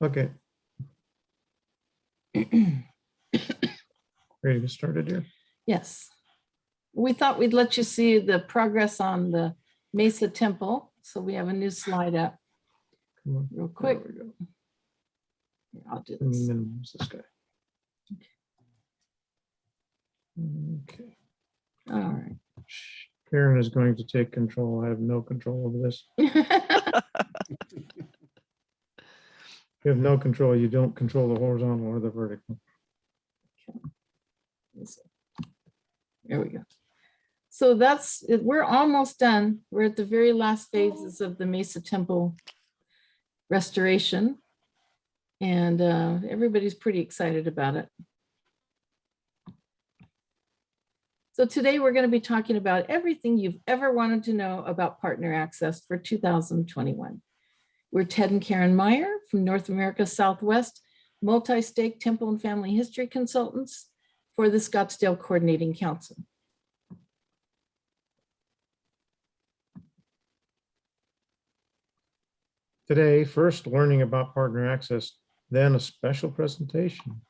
Okay. Ready to get started here? Yes. We thought we'd let you see the progress on the Mesa Temple. So we have a new slide up Come on. real quick. There we go. Here, I'll do Let me this. minimize this guy. Okay. All right. Karen is going to take control. I have no control over this. You have no control. You don't control the horizontal or the vertical. There we go. So that's it. We're almost done. We're at the very last phases of the Mesa Temple restoration. And everybody's pretty excited about it. So today we're going to be talking about everything you've ever wanted to know about partner access for 2021. We're Ted and Karen Meyer from North America Southwest, multi-stake temple and family history consultants for the Scottsdale Coordinating Council. Today, first learning about partner access, then a special presentation.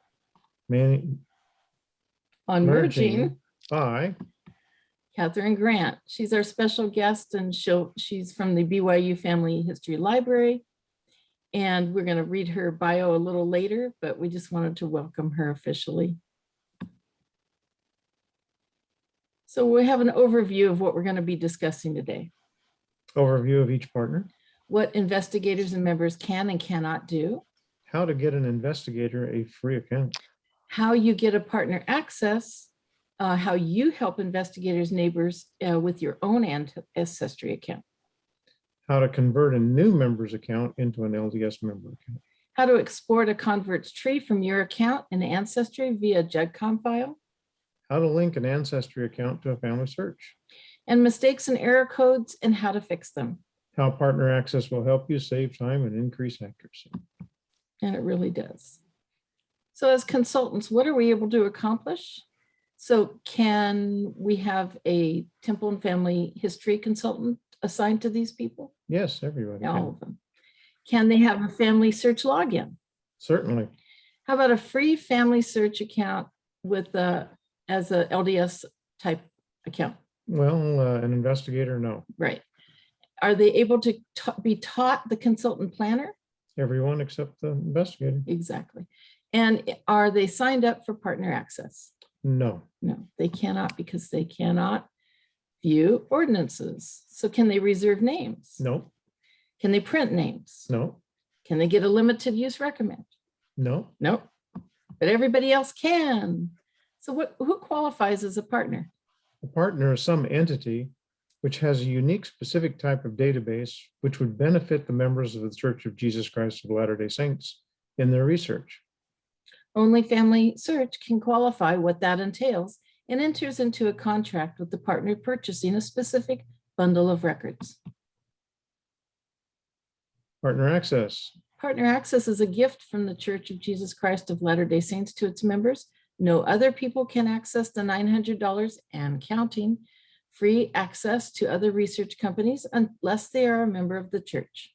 On merging by Katherine Grant. She's our special guest, and she's from the BYU Family History Library. And we're going to read her bio a little later, but we just wanted to welcome her officially. So we have an overview of what we're going to be discussing today. overview of each partner, What investigators and members can and cannot do, how to get an investigator a free account, how you get a partner access, how you help investigators, neighbors with your own ancestry account, how to convert a new member's account into an LDS member account, how to export a convert's tree from your account in Ancestry via JEDCOM file, how to link an ancestry account to a family search, and mistakes and error codes and how to fix them. how partner access will help you save time and increase accuracy. And it really does. So as consultants, what are we able to accomplish? So can we have a temple and family history consultant assigned to these people? Yes, everybody. All Can. of them. Can they have a family search login? Certainly. How about a free family search account with as a LDS type account? Well, an investigator, no. Right. Are they able to be taught the consultant planner? Everyone except the investigator. Exactly. And are they signed up for partner access? No. No, they cannot, because they cannot view ordinances. So can they reserve names? No. Can they print names? No. Can they get a limited use recommend? No. Nope. But everybody else can. So who qualifies as a partner? A partner is some entity which has a unique specific type of database which would benefit the members of the Church of Jesus Christ of Latter-day Saints in their research. Only Family Search can qualify what that entails and enters into a contract with the partner purchasing a specific bundle of records. Partner access. Partner access is a gift from the Church of Jesus Christ of Latter-day Saints to its members. No other people can access the $900 and counting free access to other research companies unless they are a member of the church.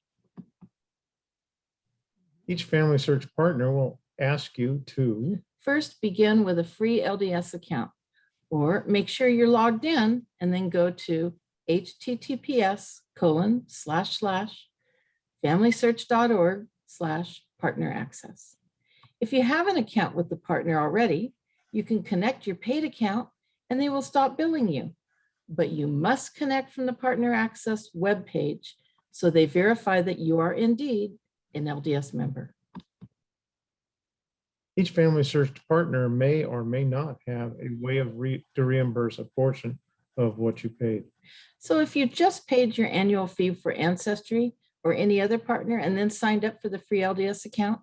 Each family search partner will ask you to first begin with a free LDS account, or make sure you're logged in and then go to https://familysearch.org/partner access. If you have an account with the partner already, you can connect your paid account and they will stop billing you. But you must connect from the partner access webpage so they verify that you are indeed an LDS member. Each family search partner may or may not have a way of to reimburse a portion of what you paid. So if you just paid your annual fee for Ancestry or any other partner and then signed up for the free LDS account,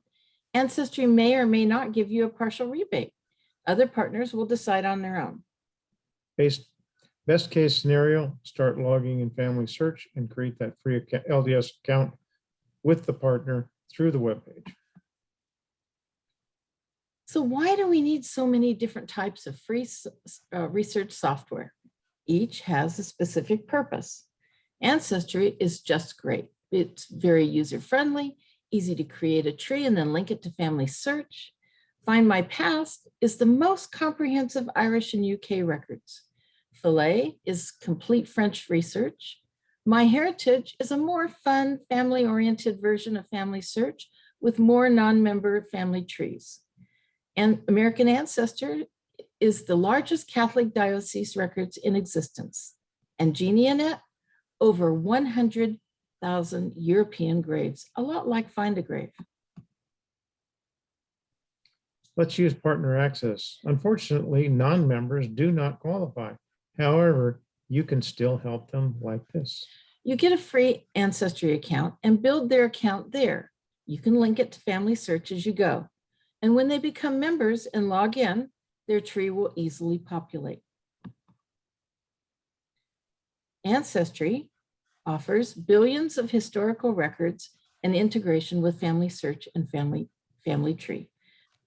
Ancestry may or may not give you a partial rebate. Other partners will decide on their own. Best case scenario, start logging in family search and create that free LDS account with the partner through the webpage. So why do we need so many different types of free research software? Each has a specific purpose. Ancestry is just great. It's very user-friendly, easy to create a tree and then link it to Family Search. Find My Past is the most comprehensive Irish and UK records. Filet is complete French research. My Heritage is a more fun, family-oriented version of Family Search with more non-member family trees. And American Ancestry is the largest Catholic diocese records in existence. And GeniaNet, over 100,000 European graves, a lot like Find a Grave. Let's use partner access. Unfortunately, non-members do not qualify. However, you can still help them like this. You get a free Ancestry account and build their account there. You can link it to Family Search as you go. And when they become members and log in, their tree will easily populate. Ancestry offers billions of historical records and integration with Family Search and Family Tree.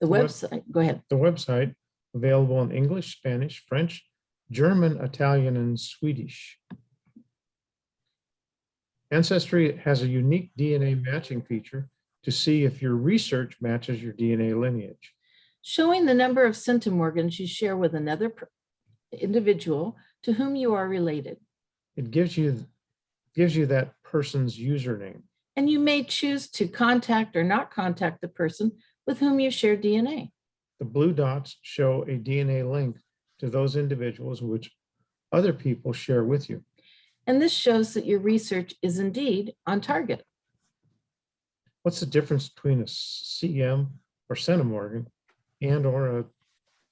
The website, go ahead. The website, available in English, Spanish, French, German, Italian, and Swedish. Ancestry has a unique DNA matching feature to see if your research matches your DNA lineage. Showing the number of centimorgans you share with another individual to whom you are related. It gives you that person's username. And you may choose to contact or not contact the person with whom you share DNA. The blue dots show a DNA link to those individuals which other people share with you. And this shows that your research is indeed on target. What's the difference between a CM or centimorgan and or a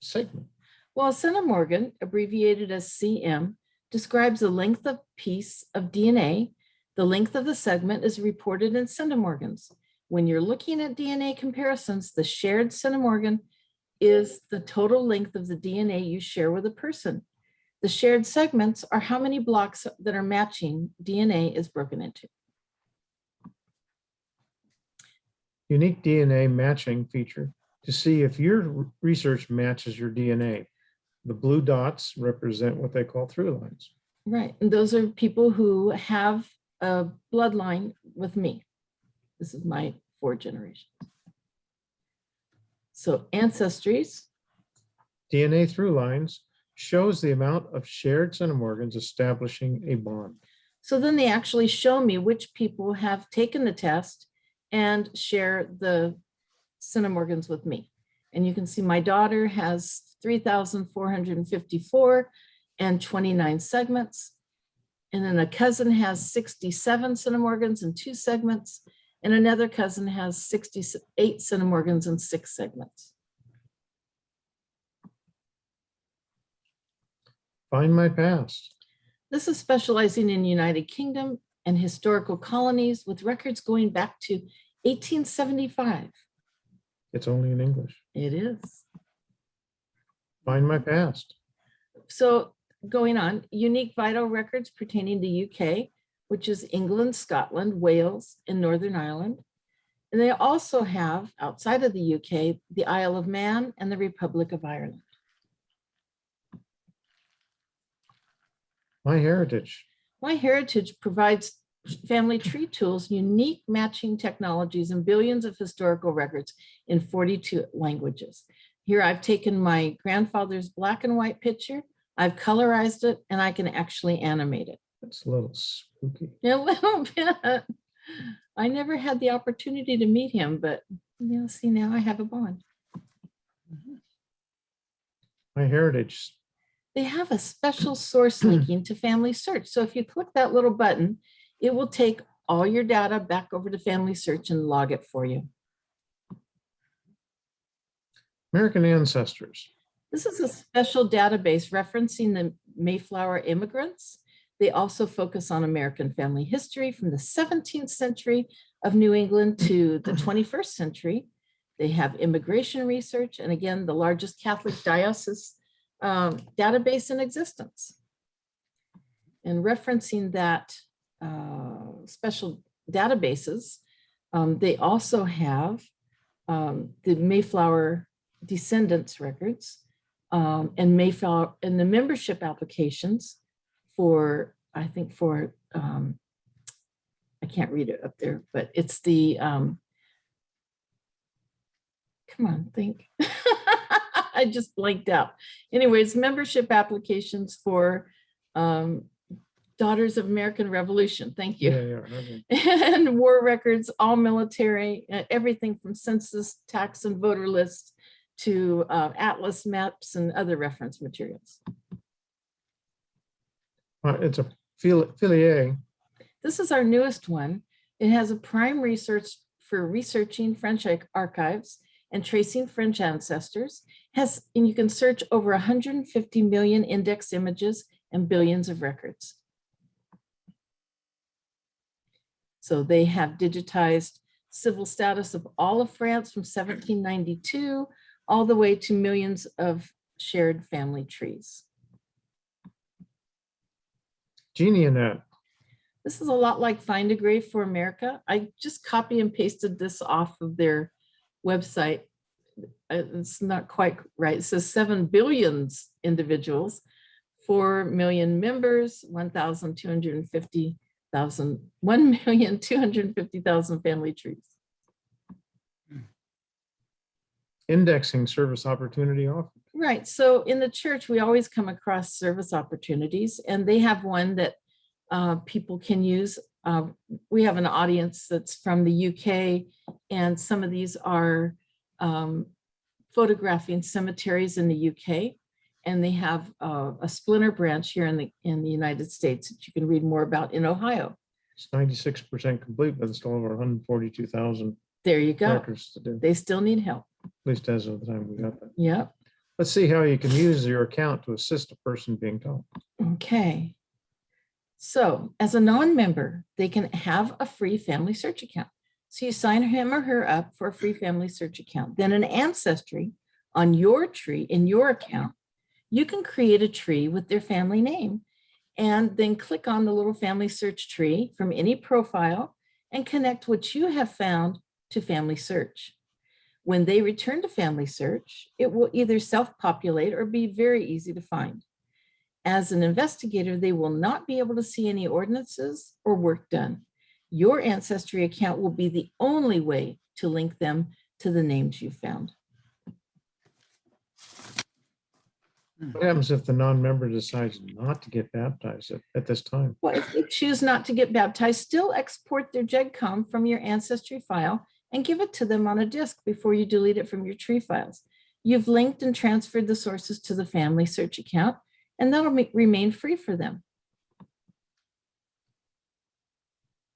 segment? Well, Centimorgan, abbreviated as CM, describes the length of piece of DNA. The length of the segment is reported in centimorgans. When you're looking at DNA comparisons, the shared centimorgan is the total length of the DNA you share with a person. The shared segments are how many blocks that are matching DNA is broken into. Unique DNA matching feature to see if your research matches your DNA. The blue dots represent what they call through lines. Right, and those are people who have a bloodline with me. This is my 4 generations. So ancestries. DNA through lines shows the amount of shared centimorgans establishing a bond. So then they actually show me which people have taken the test and share the centimorgans with me. And you can see my daughter has 3,454 and 29 segments. And then a cousin has 67 centimorgans and 2 segments. And another cousin has 68 centimorgans and 6 segments. Find My Past. This is specializing in United Kingdom and historical colonies with records going back to 1875. It's only in English. It is. Find My Past. So going on, unique vital records pertaining to UK, which is England, Scotland, Wales, and Northern Ireland. And they also have, outside of the UK, the Isle of Man and the Republic of Ireland. My Heritage. My Heritage provides family tree tools, unique matching technologies, and billions of historical records in 42 languages. Here I've taken my grandfather's black and white picture, I've colorized it, and I can actually animate it. That's a little spooky. A little bit. I never had the opportunity to meet him, but see, now I have a bond. My Heritage. They have a special source linking to Family Search. So if you click that little button, it will take all your data back over to Family Search and log it for you. American Ancestors. This is a special database referencing the Mayflower immigrants. They also focus on American family history from the 17th century of New England to the 21st century. They have immigration research, and again, the largest Catholic diocese database in existence. And referencing that special databases, they also have the Mayflower descendants records and Mayflower and the membership applications for, I think for, I can't read it up there, but it's the Come on, think. I just blanked out. Anyways, membership applications for Daughters of American Revolution. Thank you. Yeah, okay. And war records, all military, everything from census, tax and voter lists to atlas maps and other reference materials. It's a filiere. This is our newest one. It has a prime research for researching French archives and tracing French ancestors. And you can search over 150 million index images and billions of records. So they have digitized civil status of all of France from 1792 all the way to millions of shared family trees. Genie in that. This is a lot like Find a Grave for America. I just copy and pasted this off of their website. It's not quite right. It says 7 billion individuals, 4 million members, 1,250,000 family trees. Indexing service opportunity offer. Right. So in the church, we always come across service opportunities, and they have one that people can use. We have an audience that's from the UK, and some of these are photographing cemeteries in the UK, and they have a splinter branch here in the United States that you can read more about in Ohio. It's 96% complete, but it's still over 142,000 There you go. records to do, They still need help. at least as of the time we got that. Yep. Let's see how you can use your account to assist a person being taught. Okay. So as a non-member, they can have a free family search account. So you sign him or her up for a free family search account. Then an ancestry on your tree in your account, you can create a tree with their family name and then click on the little family search tree from any profile and connect what you have found to family search. When they return to family search, it will either self-populate or be very easy to find. As an investigator, they will not be able to see any ordinances or work done. Your ancestry account will be the only way to link them to the names you found. What happens if the non-member decides not to get baptized at this time? Well, if they choose not to get baptized, still export their GEDCOM from your ancestry file and give it to them on a disk before you delete it from your tree files. You've linked and transferred the sources to the family search account, and that'll remain free for them.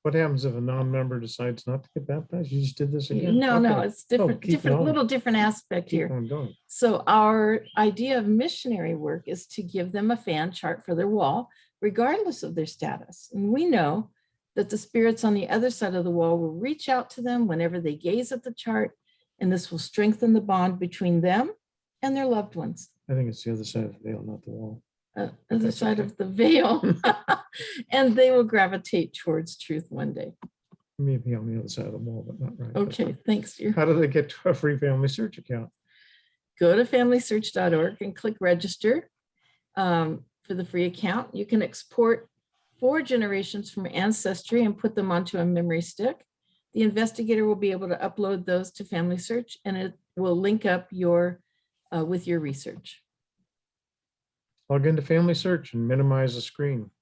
What happens if a non-member decides not to get baptized? You just did this again? No, Okay. it's different, keep going. little different aspect Keep here. on going. So our idea of missionary work is to give them a fan chart for their wall, regardless of their status. And we know that the spirits on the other side of the wall will reach out to them whenever they gaze at the chart, and this will strengthen the bond between them and their loved ones. I think it's the other side of the veil, not the wall. Other That's side okay. of the veil, and they will gravitate towards truth one day. Maybe on the other side of the wall, but not right. Okay, thanks, dear. How do they get to a free family search account? Go to familysearch.org and click register for the free account. You can export 4 generations from Ancestry and put them onto a memory stick. The investigator will be able to upload those to Family Search, and it will link up with your research. Log into Family Search and minimize the screen.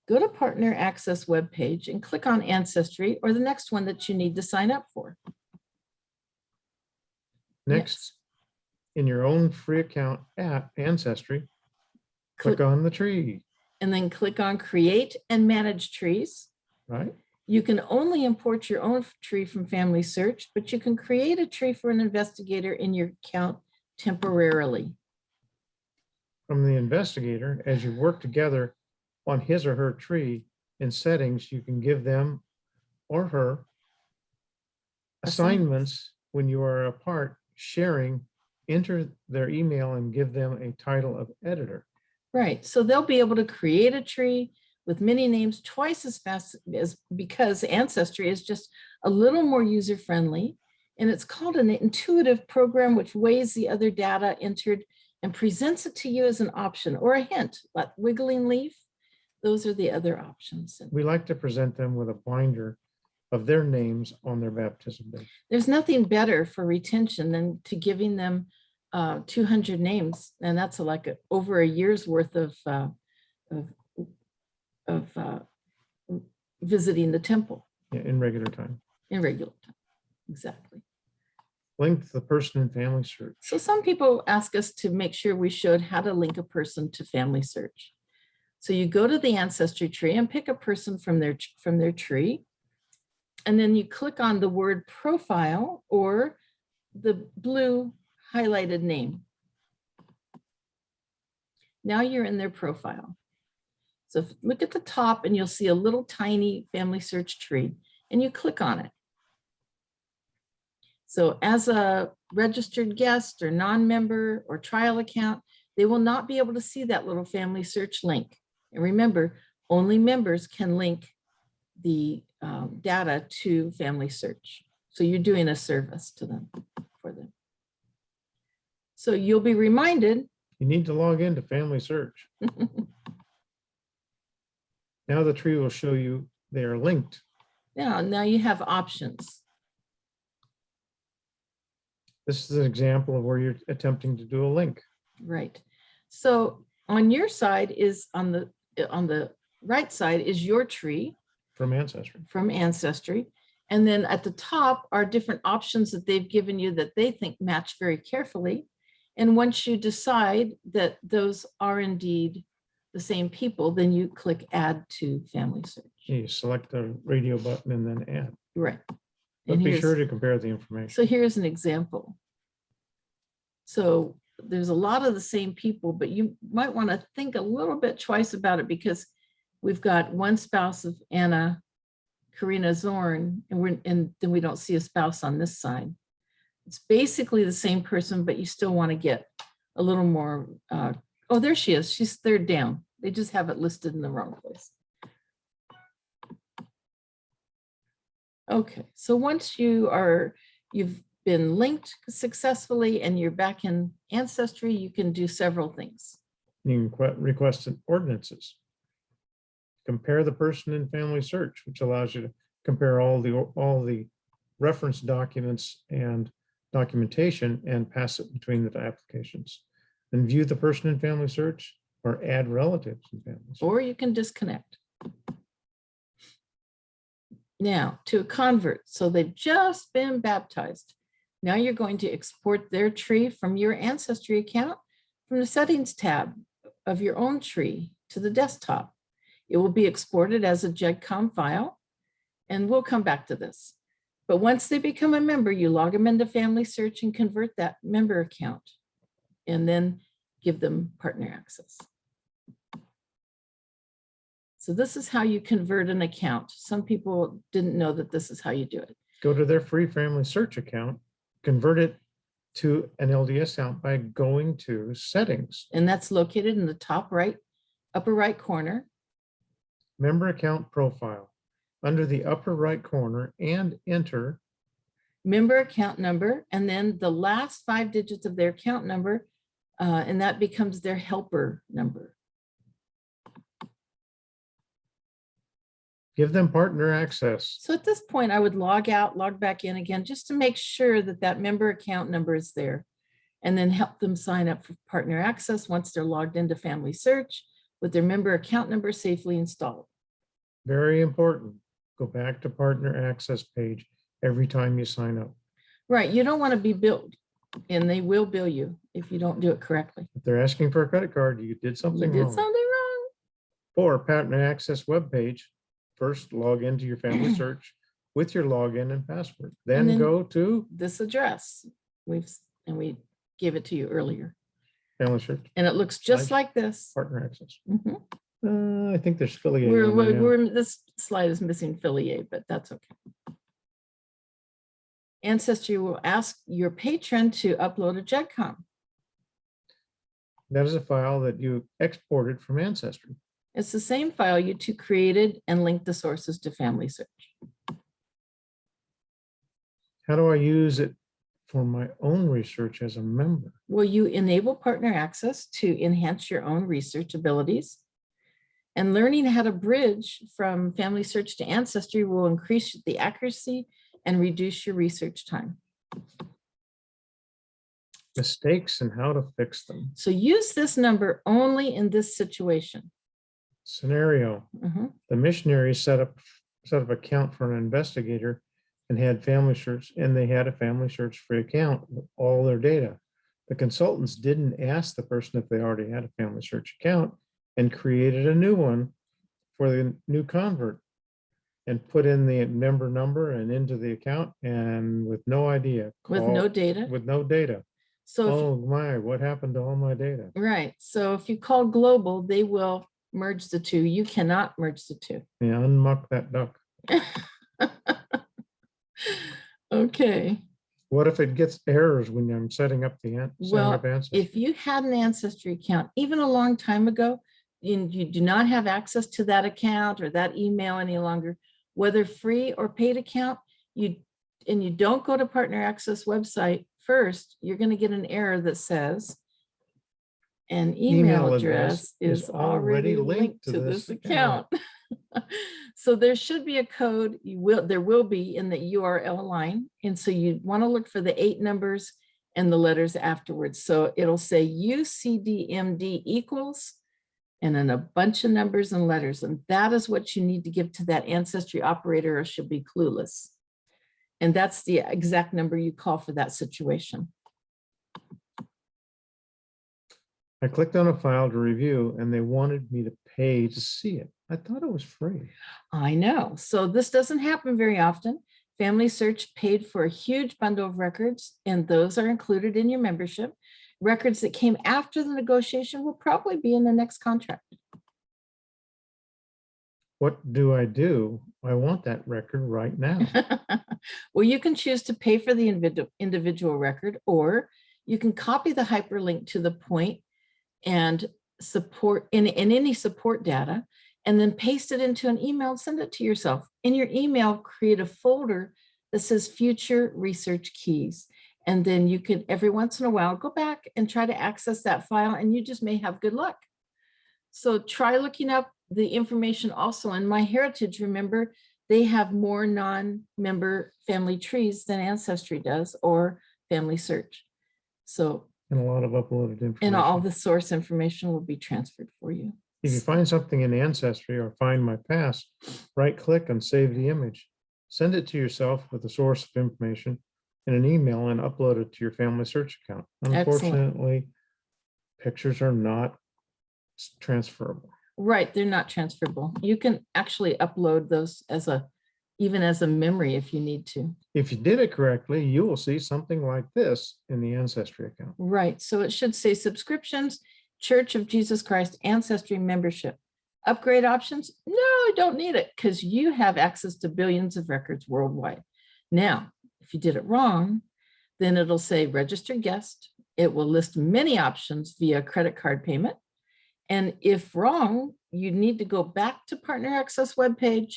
Go to Partner Access webpage and click on Ancestry or the next one that you need to sign up for. Next, in your own free account app, Ancestry, click on the tree, And then click on Create and Manage Trees. right? You can only import your own tree from Family Search, but you can create a tree for an investigator in your account temporarily. From the investigator, as you work together on his or her tree, in settings, you can give them or her assignments when you are apart, sharing, enter their email and give them a title of editor. Right, so they'll be able to create a tree with many names twice as fast because Ancestry is just a little more user-friendly, and it's called an intuitive program which weighs the other data entered and presents it to you as an option or a hint, like wiggling leaf. Those are the other options. We like to present them with a binder of their names on their baptism day. There's nothing better for retention than to giving them 200 names, and that's like over a year's worth of visiting the temple Yeah, in regular time. in regular time. Exactly. Link the person and family search. So some people ask us to make sure we showed how to link a person to family search. So you go to the ancestry tree and pick a person from their tree. And then you click on the word profile or the blue highlighted name. Now you're in their profile. So look at the top and you'll see a little tiny family search tree and you click on it. So as a registered guest or non-member or trial account, they will not be able to see that little family search link. And remember, only members can link the data to family search. So you're doing a service to them, for them. So you'll be reminded. You need to log into family search. Now the tree will show you they are linked. Now you have options. This is an example of where you're attempting to do a link. Right. So on your side is on the right side is your tree From Ancestry. from Ancestry. And then at the top are different options that they've given you that they think match very carefully. And once you decide that those are indeed the same people, then you click add to family search. You select the radio button and then add. Right. But And be here's- sure to compare the information. So here's an example. So there's a lot of the same people, but you might want to think a little bit twice about it because we've got one spouse of Anna Karina Zorn, and then we don't see a spouse on this side. It's basically the same person, but you still want to get a little more. Oh, there she is. She's third down. They just have it listed in the wrong place. Okay, so once you've been linked successfully and you're back in Ancestry, you can do several things. You can request ordinances. Compare the person in family search, which allows you to compare all the reference documents and documentation and pass it between the applications. Then view the person in family search or add relatives in family search. Or you can disconnect. Now to a convert. So they've just been baptized. Now you're going to export their tree from your Ancestry account from the settings tab of your own tree to the desktop. It will be exported as a JEDCOM file, and we'll come back to this. But once they become a member, you log them into family search and convert that member account, and then give them partner access. So this is how you convert an account. Some people didn't know that this is how you do it. Go to their free family search account, convert it to an LDS account by going to settings, And that's located in the top right, upper right corner. member account profile. Under the upper right corner and enter Member account number, and then the last 5 digits of their account number, and that becomes their helper number. give them partner access. So at this point, I would log out, log back in again, just to make sure that that member account number is there, and then help them sign up for partner access once they're logged into family search with their member account number safely installed. Very important. Go back to partner access page every time you sign up. Right, you don't want to be billed, and they will bill you if you don't do it correctly. If they're asking for a credit card, you did You something did wrong. something wrong. For partner access webpage, first log into your family search with your login and password. Then then- go to This address, we gave it to you earlier, family search, and it looks just Nice. like this. partner access. Mhm. I think there's affiliate. This slide is missing affiliate, but that's okay. Ancestry will ask your patron to upload a JEDCOM. That is a file that you exported from Ancestry. It's the same file you two created and linked the sources to family search. How do I use it for my own research as a member? Will you enable partner access to enhance your own research abilities? And learning how to bridge from Family Search to Ancestry will increase the accuracy and reduce your research time. Mistakes and how to fix them. So use this number only in this situation. Scenario. Mhm. The missionary set up account for an investigator and had family search, and they had a family search free account with all their data. The consultants didn't ask the person if they already had a family search account and created a new one for the new convert and put in the member number and into the account, and with no idea. With no data. With no data. So if Oh my, what happened to all my data? right. So if you call global, they will merge the two. You cannot merge the two. Yeah, unmuck that duck. Okay. What if it gets errors when I'm setting up the Well, Ancestry? if you had an Ancestry account, even a long time ago, you do not have access to that account or that email any longer, whether free or paid account, you don't go to Partner Access website first, you're going to get an error that says an email address is already linked to this account. So there should be a code. There will be in the URL line. And so you want to look for the 8 numbers and the letters afterwards. So it'll say UCDMD equals, and then a bunch of numbers and letters. And that is what you need to give to that Ancestry operator, or she'll be clueless. And that's the exact number you call for that situation. I clicked on a file to review and they wanted me to pay to see it. I thought it was free. I know. So this doesn't happen very often. Family Search paid for a huge bundle of records, and those are included in your membership. Records that came after the negotiation will probably be in the next contract. What do? I want that record right now. Well, you can choose to pay for the individual record, or you can copy the hyperlink to the point and support in any support data, and then paste it into an email and send it to yourself. In your email, create a folder that says future research keys. And then you can, every once in a while, go back and try to access that file, and you just may have good luck. So try looking up the information also in MyHeritage. Remember, they have more non-member family trees than Ancestry does, or Family Search. So, And a lot of uploaded information. and all the source information will be transferred for you. If you find something in Ancestry or Find My Past, right-click and save the image. Send it to yourself with the source of information in an email and upload it to your Family Search account. Unfortunately, pictures are not transferable. Right, they're not transferable. You can actually upload those even as a memory if you need to. If you did it correctly, you will see something like this in the Ancestry account. Right, so it should say subscriptions, Church of Jesus Christ Ancestry membership. Upgrade options? No, I don't need it, because you have access to billions of records worldwide. Now, if you did it wrong, then it'll say registered guest. It will list many options via credit card payment. And if wrong, you need to go back to Partner Access webpage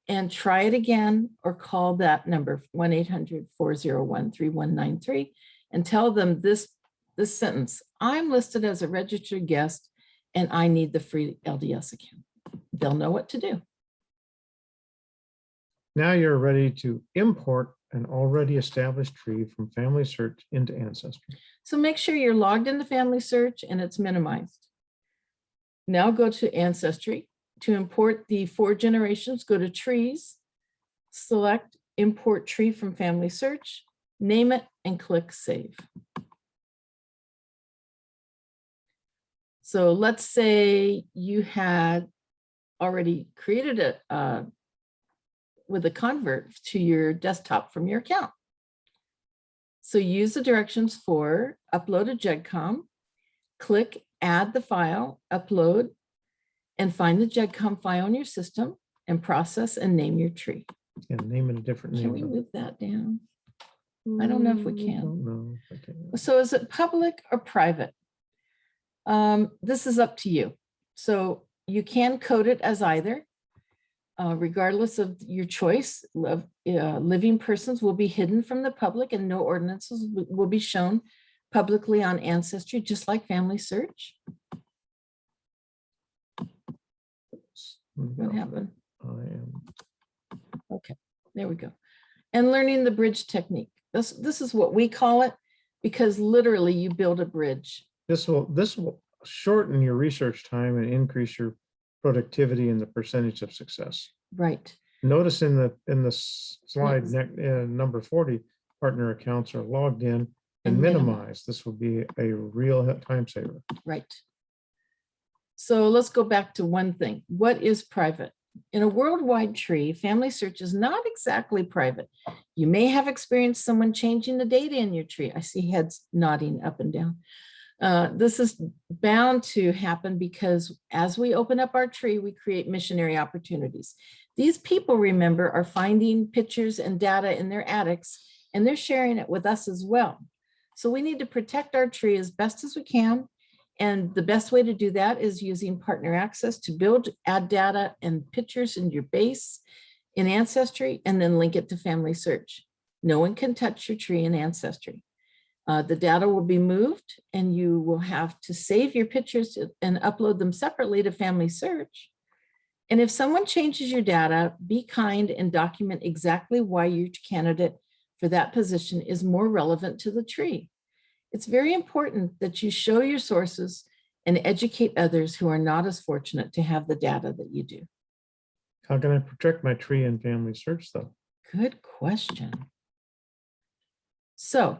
and try it again, or call that number 1-800-401-3193 and tell them this sentence: I'm listed as a registered guest and I need the free LDS account. They'll know what to do. Now you're ready to import an already established tree from Family Search into Ancestry. So make sure you're logged into Family Search and it's minimized. Now go to Ancestry. To import the 4 generations, go to Trees, select Import Tree from Family Search, name it, and click Save. So let's say you had already created it with a convert to your desktop from your account. So use the directions for upload a GEDCOM, click Add the file, upload, and find the GEDCOM file on your system and process and name your tree. And name it a different name. Can we move that down? I don't know if we can. No, I can't. So is it public or private? This is up to you. So you can code it as either, regardless of your choice. Living persons will be hidden from the public, and no ordinances will be shown publicly on Ancestry, just like Family Search. What happened? I am. Okay, there we go. And learning the bridge technique. This is what we call it, because literally you build a bridge. This will shorten your research time and increase your productivity and the percentage of success. Right. Notice in the slide Yes. number 40, partner accounts are logged in and And minimized. This will be a real time saver. Right. So let's go back to one thing. What is private? In a worldwide tree, family search is not exactly private. You may have experienced someone changing the data in your tree. I see heads nodding up and down. This is bound to happen because as we open up our tree, we create missionary opportunities. These people, remember, are finding pictures and data in their attics, and they're sharing it with us as well. So we need to protect our tree as best as we can. And the best way to do that is using partner access to add data and pictures in your base in Ancestry, and then link it to family search. No one can touch your tree in Ancestry. The data will be moved, and you will have to save your pictures and upload them separately to family search. And if someone changes your data, be kind and document exactly why your candidate for that position is more relevant to the tree. It's very important that you show your sources and educate others who are not as fortunate to have the data that you do. How can I protect my tree in family search though? Good question. So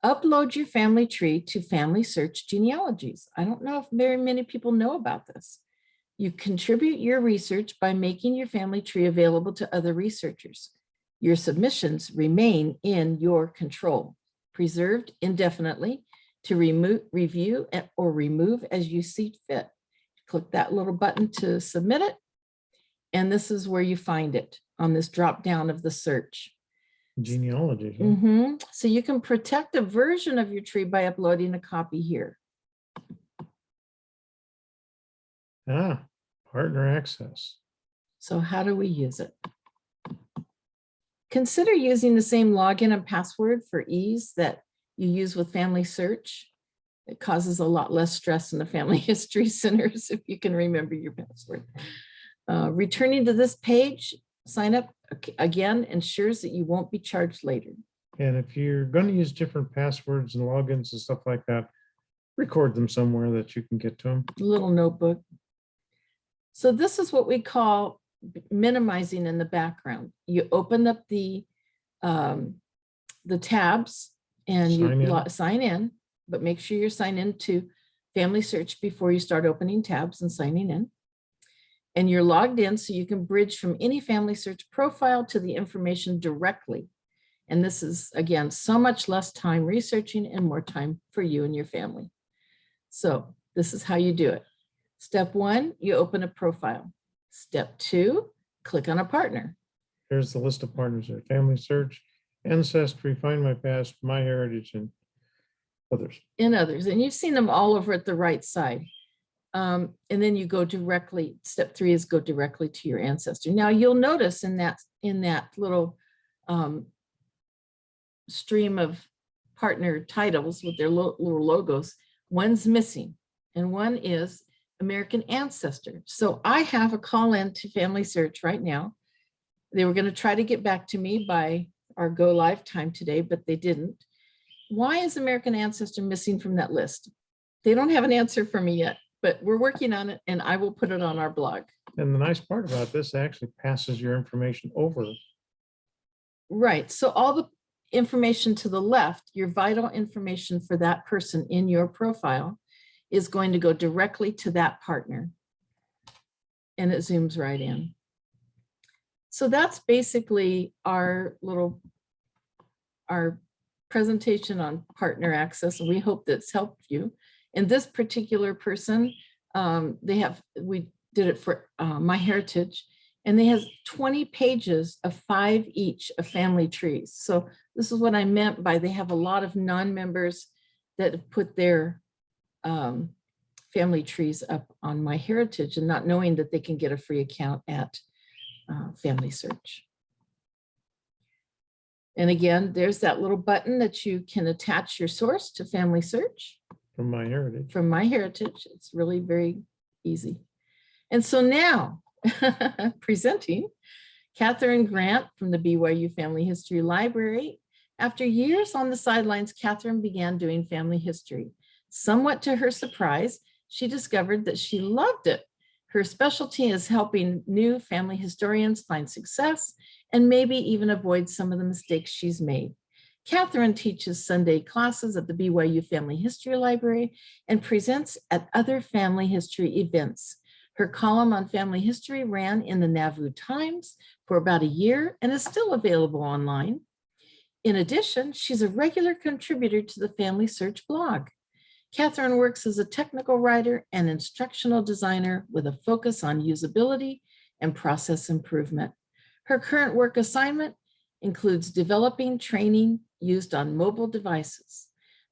upload your family tree to family search genealogies. I don't know if very many people know about this. You contribute your research by making your family tree available to other researchers. Your submissions remain in your control, preserved indefinitely to review or remove as you see fit. Click that little button to submit it. And this is where you find it on this drop down of the search. Genealogy. Huh? So you can protect a version of your tree by uploading a copy here. Partner access. So how do we use it? Consider using the same login and password for ease that you use with family search. It causes a lot less stress in the family history centers if you can remember your password. Returning to this page, sign up again ensures that you won't be charged later. And if you're going to use different passwords and logins and stuff like that, record them somewhere that you can get to them. Little notebook. So this is what we call minimizing in the background. You open up the tabs and you sign in, but make sure you're signed in to family search before you start opening tabs and signing in. And you're logged in so you can bridge from any family search profile to the information directly. And this is, again, so much less time researching and more time for you and your family. So this is how you do it. Step 1, you open a profile. Step 2, click on a partner. Here's the list of partners there: family search, Ancestry, Find My Past, My Heritage, and others. And you've seen them all over at the right side. And then you go directly, step 3 is go directly to your Ancestry. Now you'll notice in that little stream of partner titles with their little logos, one's missing and one is American Ancestor. So I have a call in to family search right now. They were going to try to get back to me by our go live time today, but they didn't. Why is American Ancestor missing from that list? They don't have an answer for me yet, but we're working on it and I will put it on our blog. And the nice part about this actually passes your information over. Right. So all the information to the left, your vital information for that person in your profile, is going to go directly to that partner. And it zooms right in. So that's basically our presentation on partner access. And we hope that's helped you. And this particular person, we did it for My Heritage, and they have 20 pages of 5 each of family trees. So this is what I meant by they have a lot of non-members that have put their family trees up on My Heritage and not knowing that they can get a free account at Family Search. And again, there's that little button that you can attach your source to Family Search. From My Heritage. From My Heritage. It's really very easy. And so now Presenting Katherine Grant from the BYU Family History Library. After years on the sidelines, Katherine began doing family history. Somewhat to her surprise, she discovered that she loved it. Her specialty is helping new family historians find success and maybe even avoid some of the mistakes she's made. Katherine teaches Sunday classes at the BYU Family History Library and presents at other family history events. Her column on family history ran in the Nauvoo Times for about a year and is still available online. In addition, she's a regular contributor to the Family Search blog. Katherine works as a technical writer and instructional designer with a focus on usability and process improvement. Her current work assignment includes developing training used on mobile devices.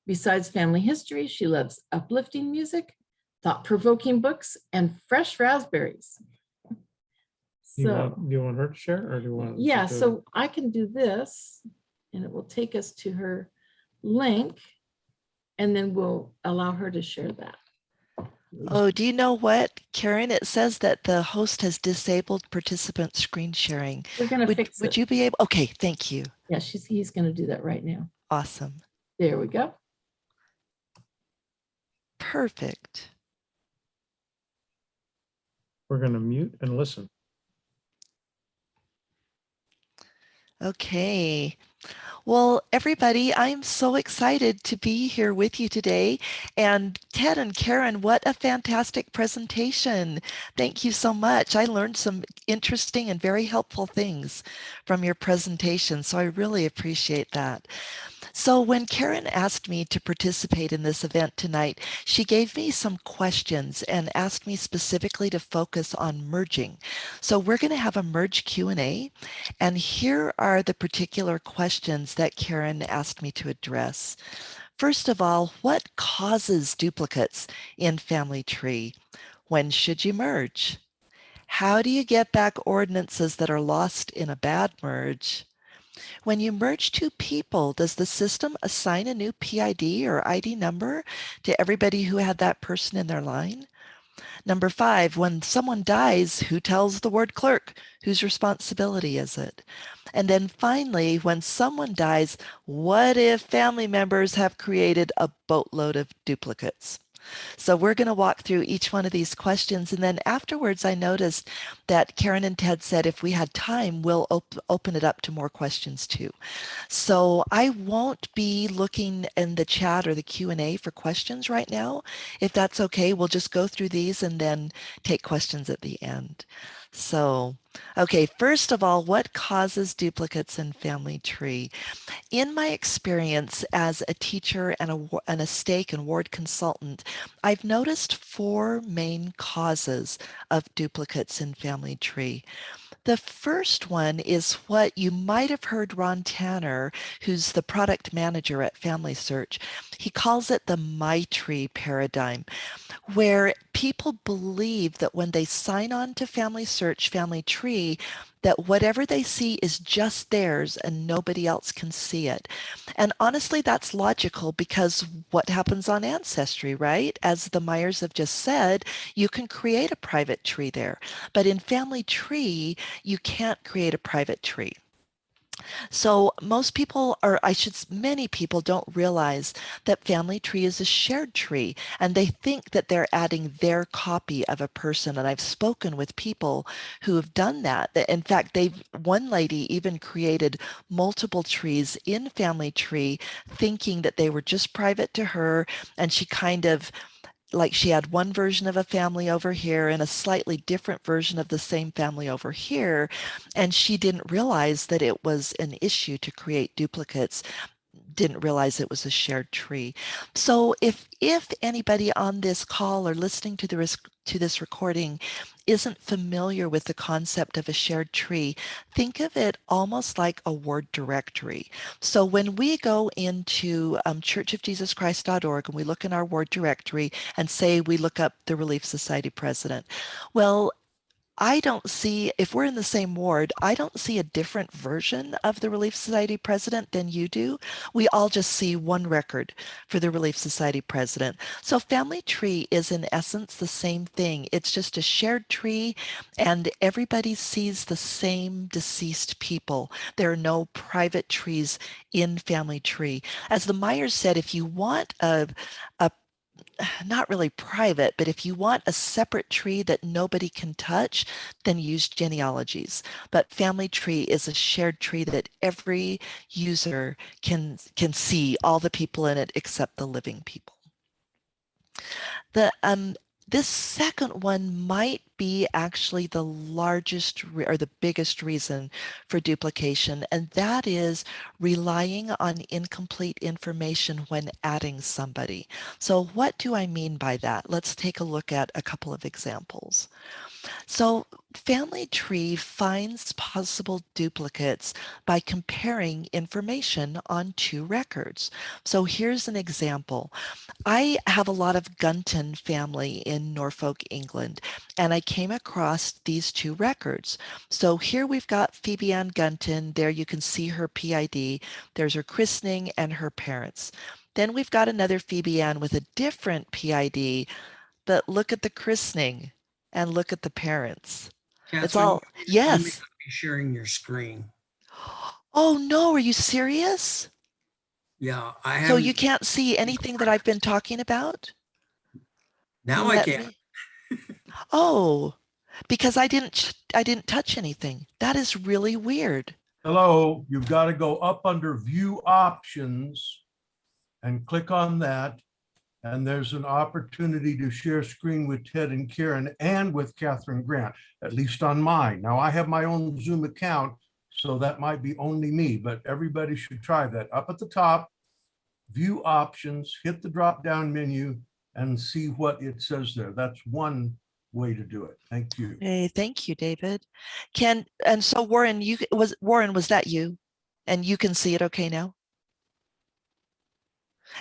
Besides family history, she loves uplifting music, thought-provoking books, and fresh raspberries. Do you want her to share, or do you want? Yeah, so I can do this, and it will take us to her link, and then we'll allow her to share that. Oh, do you know what, Karen? It says that the host has disabled participant screen sharing. We're going to fix it. Would you be able? Okay, thank you. Yeah, he's going to do that right now. Awesome. There we go. Perfect. We're going to mute and listen. Okay. Well, everybody, I'm so excited to be here with you today. And Ted and Karen, what a fantastic presentation. Thank you so much. I learned some interesting and very helpful things from your presentation, so I really appreciate that. So when Karen asked me to participate in this event tonight, she gave me some questions and asked me specifically to focus on merging. So we're going to have a merge Q&A, and here are the particular questions that Karen asked me to address. First of all, what causes duplicates in family tree? When should you merge? How do you get back ordinances that are lost in a bad merge? When you merge two people, does the system assign a new PID or ID number to everybody who had that person in their line? Number 5, when someone dies, who tells the ward clerk? Whose responsibility is it? And then finally, when someone dies, what if family members have created a boatload of duplicates? So we're going to walk through each one of these questions. And then afterwards, I noticed that Karen and Ted said if we had time, we'll open it up to more questions too. So I won't be looking in the chat or the Q&A for questions right now. If that's okay, we'll just go through these and then take questions at the end. So, okay, first of all, what causes duplicates in family tree? In my experience as a teacher and a stake and ward consultant, I've noticed 4 main causes of duplicates in family tree. The first one is what you might have heard Ron Tanner, who's the product manager at Family Search. He calls it the My Tree paradigm, where people believe that when they sign on to Family Search, Family Tree, that whatever they see is just theirs and nobody else can see it. And honestly, that's logical because what happens on Ancestry, right? As the Myers have just said, you can create a private tree there. But in Family Tree, you can't create a private tree. So most people, or many people don't realize that family tree is a shared tree, and they think that they're adding their copy of a person. And I've spoken with people who have done that. In fact, one lady even created multiple trees in family tree, thinking that they were just private to her, and she kind of like she had one version of a family over here and a slightly different version of the same family over here. And she didn't realize that it was an issue to create duplicates, didn't realize it was a shared tree. So if anybody on this call or listening to this recording isn't familiar with the concept of a shared tree, think of it almost like a word directory. So when we go into churchofjesuschrist.org and we look in our word directory and say we look up the Relief Society president, well, I don't see, if we're in the same ward, I don't see a different version of the Relief Society president than you do. We all just see one record for the Relief Society president. So family tree is in essence the same thing. It's just a shared tree and everybody sees the same deceased people. There are no private trees in family tree. As the Myers said, if you want a not really private, but if you want a separate tree that nobody can touch, then use genealogies. But family tree is a shared tree that every user can see all the people in it except the living people. This second one might be actually the largest or the biggest reason for duplication, and that is relying on incomplete information when adding somebody. So what do I mean by that? Let's take a look at a couple of examples. So Family Tree finds possible duplicates by comparing information on two records. So here's an example. I have a lot of Gunton family in Norfolk, England, and I came across these two records. So here we've got Phoebe Ann Gunton. There you can see her PID. There's her christening and her parents. Then we've got another Phoebe Ann with a different PID, but look at the christening and look at the parents. It's Catherine, all, you may yes. not be sharing your screen. Oh no, are you serious? Yeah, I So you haven't. can't see anything that I've been talking about? Now I can. Oh, because I didn't touch anything. That is really weird. Hello, you've got to go up under View Options and click on that. And there's an opportunity to share screen with Ted and Karen and with Katherine Grant, at least on mine. Now I have my own Zoom account, so that might be only me, but everybody should try that. Up at the top, View Options, hit the drop-down menu and see what it says there. That's one way to do it. Thank you. Hey, thank you, David. And so Warren, was that you? And you can see it okay now?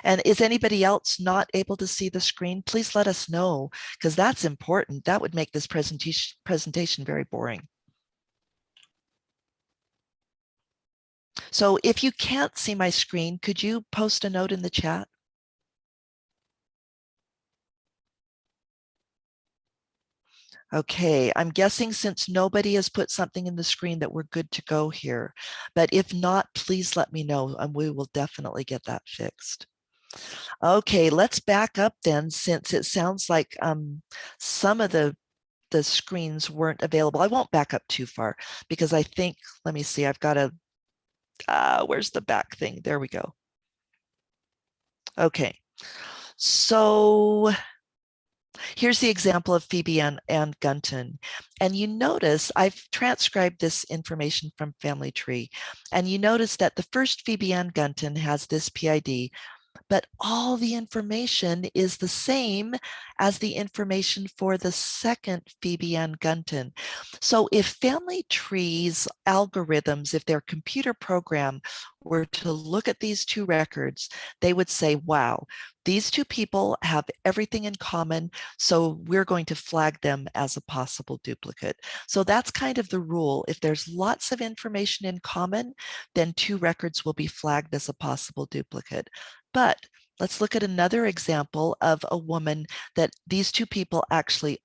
And is anybody else not able to see the screen? Please let us know, because that's important. That would make this presentation very boring. So if you can't see my screen, could you post a note in the chat? Okay, I'm guessing since nobody has put something in the screen that we're good to go here. But if not, please let me know and we will definitely get that fixed. Okay, let's back up then, since it sounds like some of the screens weren't available. I won't back up too far because I think, let me see, I've got a, where's the back thing? There we go. Okay, so here's the example of Phoebe and Gunton. And you notice I've transcribed this information from Family Tree. And you notice that the first Phoebe Ann Gunton has this PID, but all the information is the same as the information for the second Phoebe Ann Gunton. So if Family Tree's algorithms, if their computer program were to look at these two records, they would say, wow, these two people have everything in common, so we're going to flag them as a possible duplicate. So that's kind of the rule. If there's lots of information in common, then two records will be flagged as a possible duplicate. But let's look at another example of a woman that these two people actually,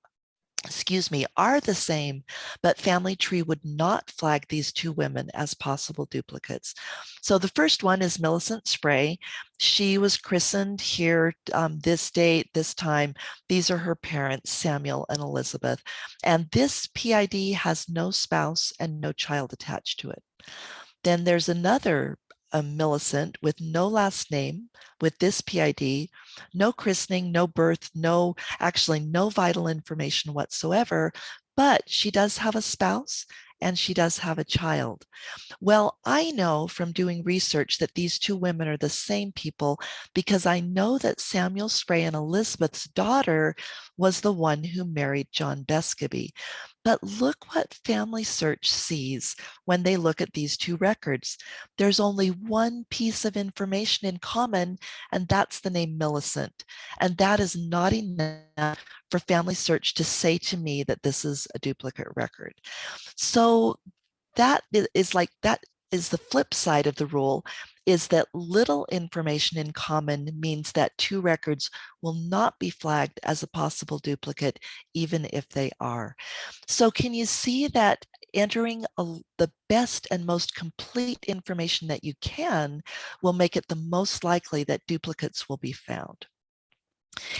are the same, but Family Tree would not flag these two women as possible duplicates. So the first one is Millicent Spray. She was christened here this date, this time. These are her parents, Samuel and Elizabeth. And this PID has no spouse and no child attached to it. Then there's another Millicent with no last name with this PID, no christening, no birth, actually no vital information whatsoever, but she does have a spouse and she does have a child. Well, I know from doing research that these two women are the same people because I know that Samuel Spray and Elizabeth's daughter was the one who married John Bescaby. But look what Family Search sees when they look at these two records. There's only one piece of information in common, and that's the name Millicent. And that is not enough for Family Search to say to me that this is a duplicate record. So that is the flip side of the rule, is that little information in common means that two records will not be flagged as a possible duplicate, even if they are. So can you see that entering the best and most complete information that you can will make it the most likely that duplicates will be found?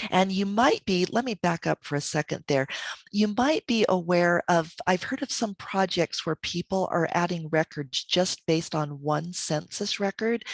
And you might be, let me back up for a second there. You might be aware of, I've heard of some projects where people are adding records just based on one census record.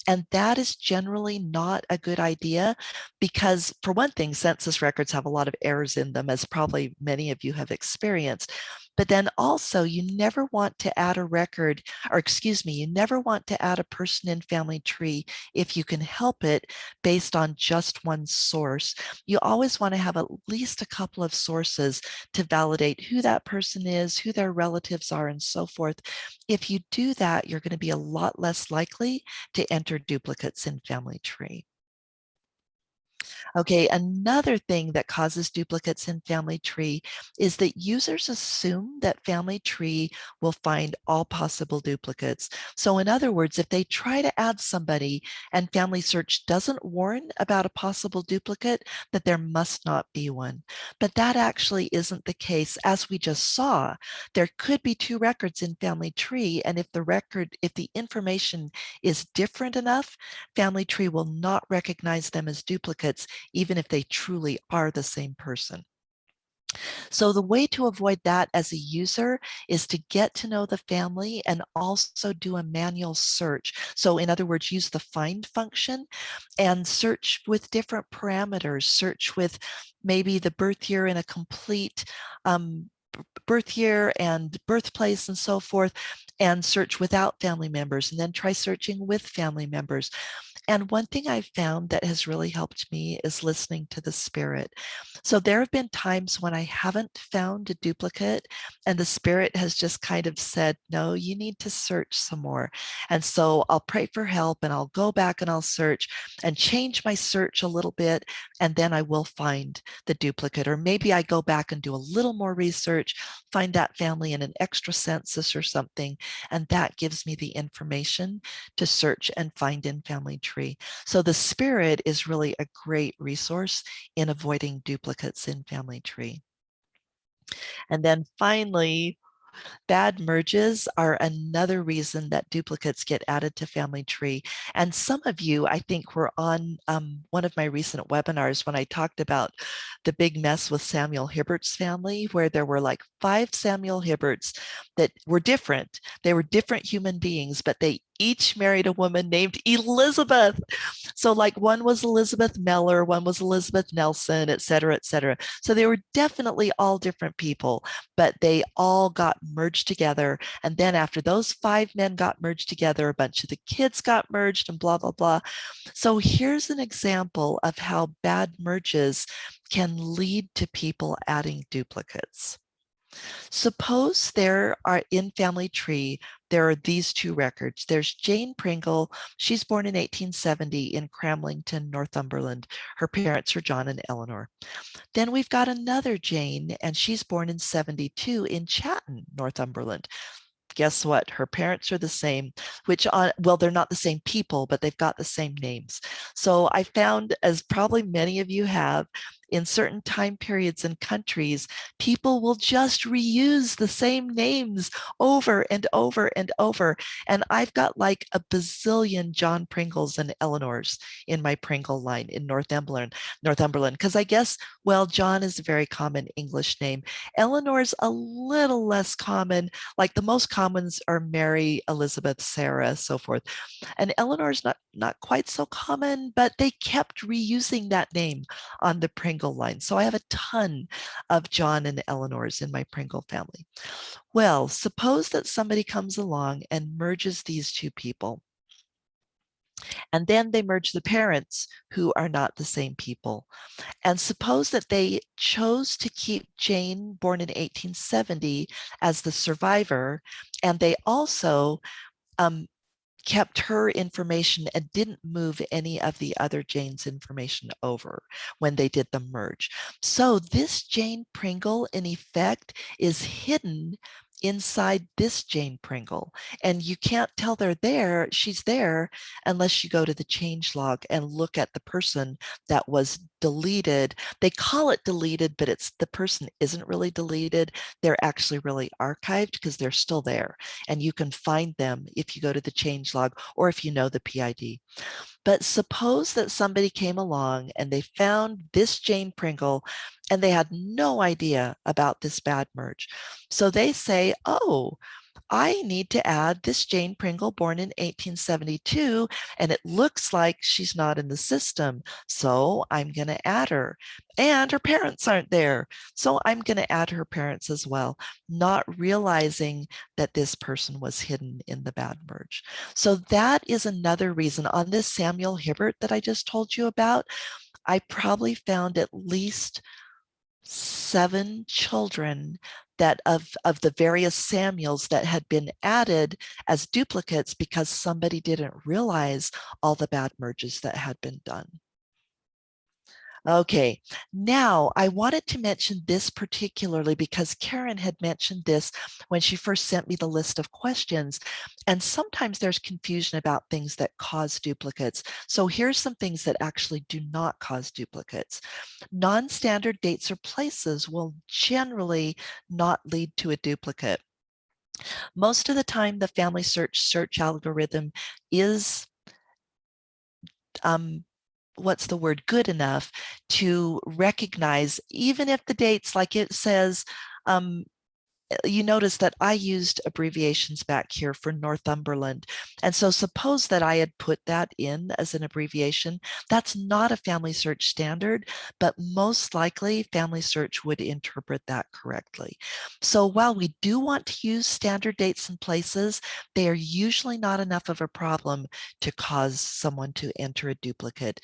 And that is generally not a good idea because, for one thing, census records have a lot of errors in them, as probably many of you have experienced. But then also, you never want to add a record, or excuse me, you never want to add a person in family tree if you can help it based on just one source. You always want to have at least a couple of sources to validate who that person is, who their relatives are, and so forth. If you do that, you're going to be a lot less likely to enter duplicates in family tree. Okay, another thing that causes duplicates in family tree is that users assume that family tree will find all possible duplicates. So in other words, if they try to add somebody and family search doesn't warn about a possible duplicate, that there must not be one. But that actually isn't the case. As we just saw, there could be two records in family tree, and if the information is different enough, family tree will not recognize them as duplicates, even if they truly are the same person. So the way to avoid that as a user is to get to know the family and also do a manual search. So in other words, use the find function and search with different parameters, search with maybe the birth year in a complete birth year and birthplace and so forth, and search without family members, and then try searching with family members. And one thing I've found that has really helped me is listening to the spirit. So there have been times when I haven't found a duplicate and the spirit has just kind of said, no, you need to search some more. And so I'll pray for help and I'll go back and I'll search and change my search a little bit, and then I will find the duplicate. Or maybe I go back and do a little more research, find that family in an extra census or something, and that gives me the information to search and find in family tree. So the spirit is really a great resource in avoiding duplicates in family tree. And then finally, bad merges are another reason that duplicates get added to family tree. And some of you, I think, were on one of my recent webinars when I talked about the big mess with Samuel Hibbert's family, where there were like 5 Samuel Hibberts that were different. They were different human beings, but they each married a woman named Elizabeth. So like one was Elizabeth Meller, one was Elizabeth Nelson, et cetera, et cetera. So they were definitely all different people, but they all got merged together. And then after those 5 men got merged together, a bunch of the kids got merged and blah, blah, blah. So here's an example of how bad merges can lead to people adding duplicates. Suppose there are in family tree, there are these 2 records. There's Jane Pringle. She's born in 1870 in Cramlington, Northumberland. Her parents are John and Eleanor. Then we've got another Jane, and she's born in 72 in Chatton, Northumberland. Guess what? Her parents are the same, well, they're not the same people, but they've got the same names. So I found, as probably many of you have, in certain time periods and countries, people will just reuse the same names over and over and over. And I've got like a bazillion John Pringles and Eleanors in my Pringle line in Northumberland, because I guess, well, John is a very common English name. Eleanor's a little less common, like the most commons are Mary, Elizabeth, Sarah, so forth. And Eleanor's not quite so common, but they kept reusing that name on the Pringle line. So I have a ton of John and Eleanors in my Pringle family. Well, suppose that somebody comes along and merges these 2 people. And then they merge the parents who are not the same people. And suppose that they chose to keep Jane, born in 1870, as the survivor, and they also kept her information and didn't move any of the other Jane's information over when they did the merge. So this Jane Pringle, in effect, is hidden inside this Jane Pringle. And you can't tell they're there, she's there, unless you go to the change log and look at the person that was deleted. They call it deleted, but it's the person isn't really deleted. They're actually really archived because they're still there. And you can find them if you go to the change log or if you know the PID. But suppose that somebody came along and they found this Jane Pringle and they had no idea about this bad merge. So they say, oh, I need to add this Jane Pringle born in 1872, and it looks like she's not in the system. So I'm going to add her. And her parents aren't there. So I'm going to add her parents as well, not realizing that this person was hidden in the bad merge. So that is another reason. On this Samuel Hibbert that I just told you about, I probably found at least 7 children that of the various Samuels that had been added as duplicates because somebody didn't realize all the bad merges that had been done. Okay, now I wanted to mention this particularly because Karen had mentioned this when she first sent me the list of questions. And sometimes there's confusion about things that cause duplicates. So here's some things that actually do not cause duplicates. Non-standard dates or places will generally not lead to a duplicate. Most of the time, the family search algorithm is what's the word, good enough to recognize, even if the dates, like it says, you notice that I used abbreviations back here for Northumberland. And so suppose that I had put that in as an abbreviation. That's not a family search standard, but most likely family search would interpret that correctly. So while we do want to use standard dates and places, they are usually not enough of a problem to cause someone to enter a duplicate.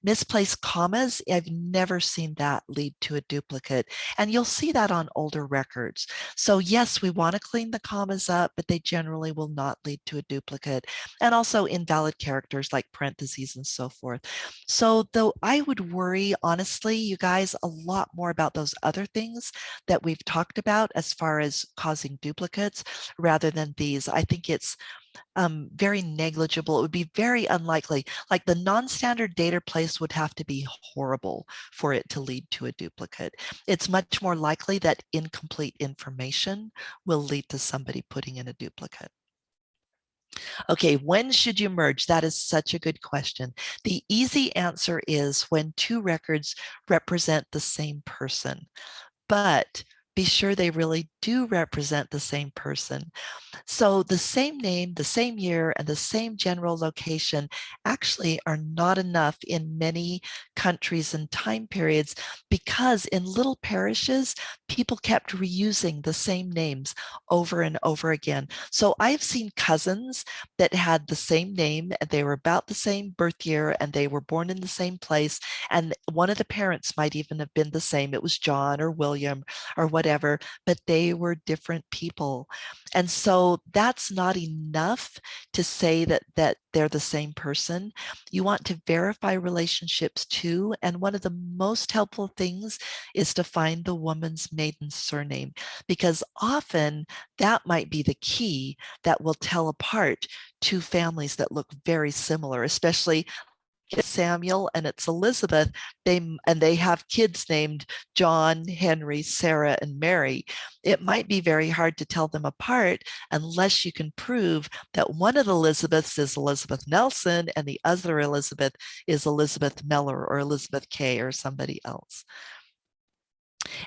Misplaced commas, I've never seen that lead to a duplicate. And you'll see that on older records. So yes, we want to clean the commas up, but they generally will not lead to a duplicate. And also invalid characters like parentheses and so forth. So though I would worry, honestly, you guys, a lot more about those other things that we've talked about as far as causing duplicates rather than these. I think it's very negligible. It would be very unlikely. Like the non-standard data place would have to be horrible for it to lead to a duplicate. It's much more likely that incomplete information will lead to somebody putting in a duplicate. Okay, when should you merge? That is such a good question. The easy answer is when 2 records represent the same person, but be sure they really do represent the same person. So the same name, the same year, and the same general location actually are not enough in many countries and time periods because in little parishes, people kept reusing the same names over and over again. So I've seen cousins that had the same name and they were about the same birth year and they were born in the same place. And one of the parents might even have been the same. It was John or William or whatever, but they were different people. And so that's not enough to say that they're the same person. You want to verify relationships too. And one of the most helpful things is to find the woman's maiden surname, because often that might be the key that will tell apart 2 families that look very similar, especially it's Samuel and it's Elizabeth, they have kids named John, Henry, Sarah, and Mary. It might be very hard to tell them apart unless you can prove that one of the Elizabeths is Elizabeth Nelson and the other Elizabeth is Elizabeth Meller or Elizabeth Kay or somebody else.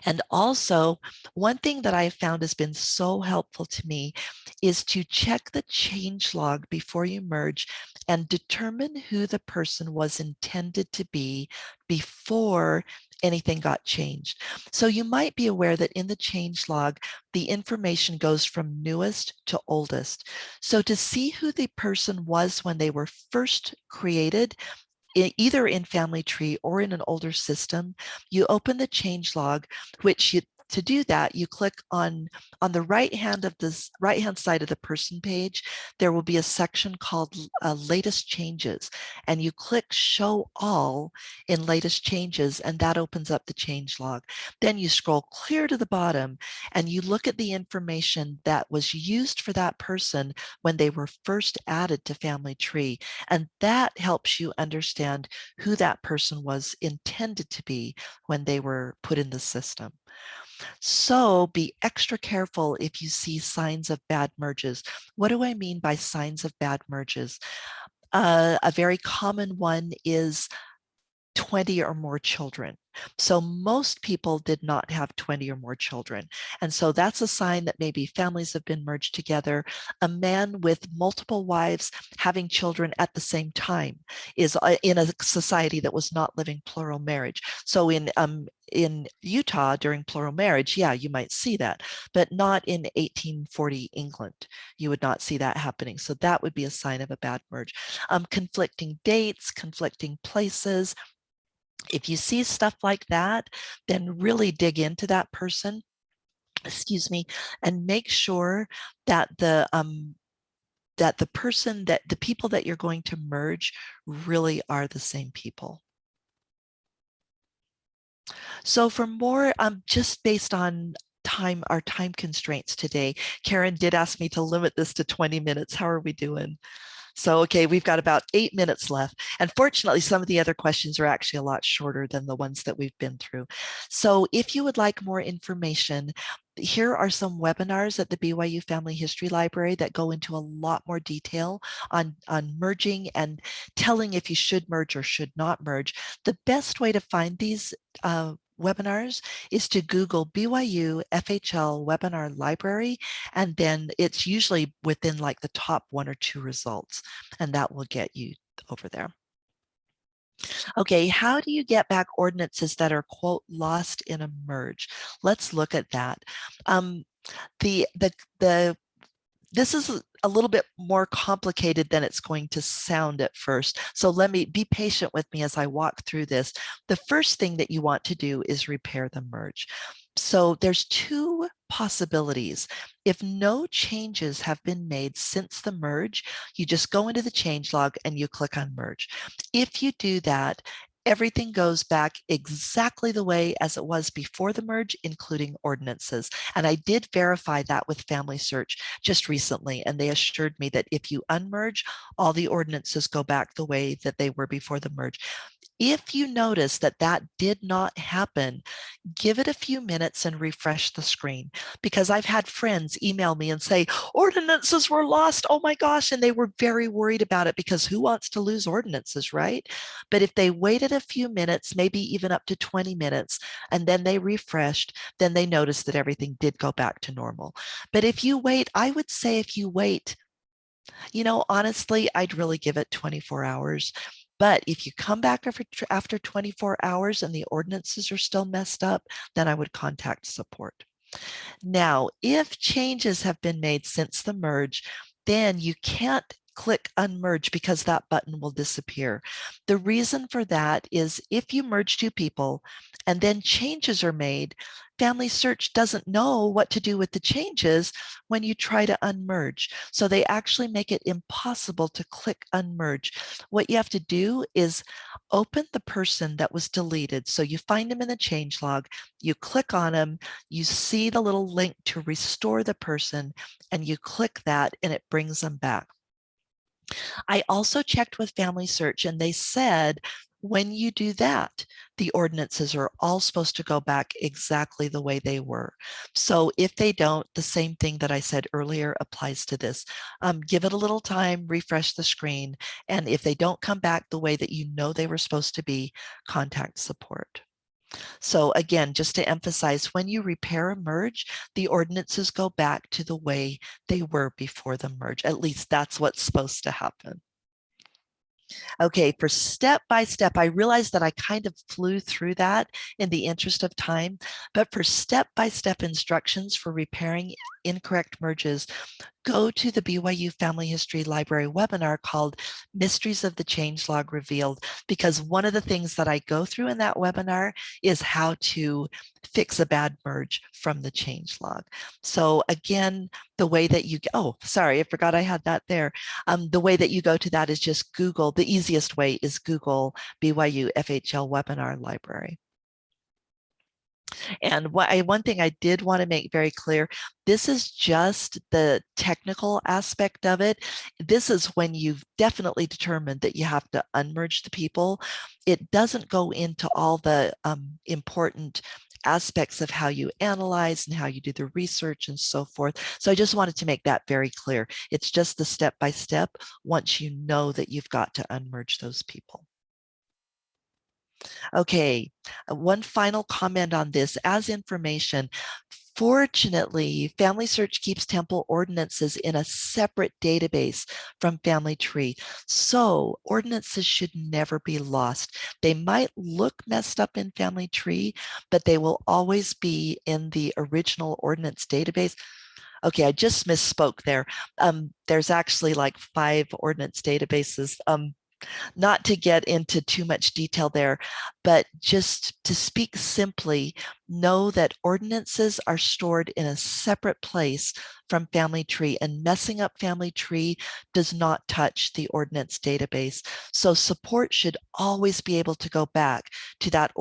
And also, one thing that I found has been so helpful to me is to check the change log before you merge and determine who the person was intended to be before anything got changed. So you might be aware that in the change log, the information goes from newest to oldest. So to see who the person was when they were first created, either in Family Tree or in an older system, you open the change log, which to do that, you click on the right hand side of the person page. There will be a section called latest changes, and you click show all in latest changes, and that opens up the change log. Then you scroll clear to the bottom and you look at the information that was used for that person when they were first added to Family Tree, and that helps you understand who that person was intended to be when they were put in the system. So be extra careful if you see signs of bad merges. What do I mean by signs of bad merges? A very common one is 20 or more children. So most people did not have 20 or more children. And so that's a sign that maybe families have been merged together. A man with multiple wives having children at the same time is in a society that was not living plural marriage. So in Utah during plural marriage, yeah, you might see that, but not in 1840 England. You would not see that happening. So that would be a sign of a bad merge. Conflicting dates, conflicting places. If you see stuff like that, then really dig into that person, excuse me, and make sure that the people that you're going to merge really are the same people. So for more, just based on our time constraints today, Karen did ask me to limit this to 20 minutes. How are we doing? So, okay, we've got about 8 minutes left. And fortunately, some of the other questions are actually a lot shorter than the ones that we've been through. So if you would like more information, here are some webinars at the BYU Family History Library that go into a lot more detail on merging and telling if you should merge or should not merge. The best way to find these webinars is to Google BYU FHL webinar library, and then it's usually within like the top 1 or 2 results, and that will get you over there. Okay, how do you get back ordinances that are, quote, lost in a merge? Let's look at that. This is a little bit more complicated than it's going to sound at first. So let me be patient with me as I walk through this. The first thing that you want to do is repair the merge. So there's 2 possibilities. If no changes have been made since the merge, you just go into the change log and you click on merge. If you do that, everything goes back exactly the way as it was before the merge, including ordinances. And I did verify that with Family Search just recently, and they assured me that if you unmerge, all the ordinances go back the way that they were before the merge. If you notice that that did not happen, give it a few minutes and refresh the screen, because I've had friends email me and say, ordinances were lost. Oh my gosh. And they were very worried about it, because who wants to lose ordinances, right? But if they waited a few minutes, maybe even up to 20 minutes, and then they refreshed, then they noticed that everything did go back to normal. But if you wait, I would say if you wait, honestly, I'd really give it 24 hours. But if you come back after 24 hours and the ordinances are still messed up, then I would contact support. Now, if changes have been made since the merge, then you can't click unmerge, because that button will disappear. The reason for that is if you merge 2 people and then changes are made, Family Search doesn't know what to do with the changes when you try to unmerge. So they actually make it impossible to click unmerge. What you have to do is open the person that was deleted. So you find them in the change log, you click on them, you see the little link to restore the person, and you click that and it brings them back. I also checked with Family Search, and they said when you do that, the ordinances are all supposed to go back exactly the way they were. So if they don't, the same thing that I said earlier applies to this. Give it a little time, refresh the screen, and if they don't come back the way that you know they were supposed to be, contact support. So again, just to emphasize, when you repair a merge, the ordinances go back to the way they were before the merge. At least that's what's supposed to happen. Okay, for step by step, I realized that I kind of flew through that in the interest of time, but for step by step instructions for repairing incorrect merges, go to the BYU Family History Library webinar called Mysteries of the Changelog Revealed, because one of the things that I go through in that webinar is how to fix a bad merge from the changelog. So again, the way that you, oh, sorry, I forgot I had that there. The way that you go to that is just Google, the easiest way is Google BYU FHL webinar library. And one thing I did want to make very clear, this is just the technical aspect of it. This is when you've definitely determined that you have to unmerge the people. It doesn't go into all the important aspects of how you analyze and how you do the research and so forth. So I just wanted to make that very clear. It's just the step by step once you know that you've got to unmerge those people. Okay, one final comment on this as information. Fortunately, Family Search keeps temple ordinances in a separate database from Family Tree. So ordinances should never be lost. They might look messed up in Family Tree, but they will always be in the original ordinance database. Okay, I just misspoke there. There's actually like 5 ordinance databases. Not to get into too much detail there, but just to speak simply, know that ordinances are stored in a separate place from Family Tree, and messing up Family Tree does not touch the ordinance database. So support should always be able to go back to that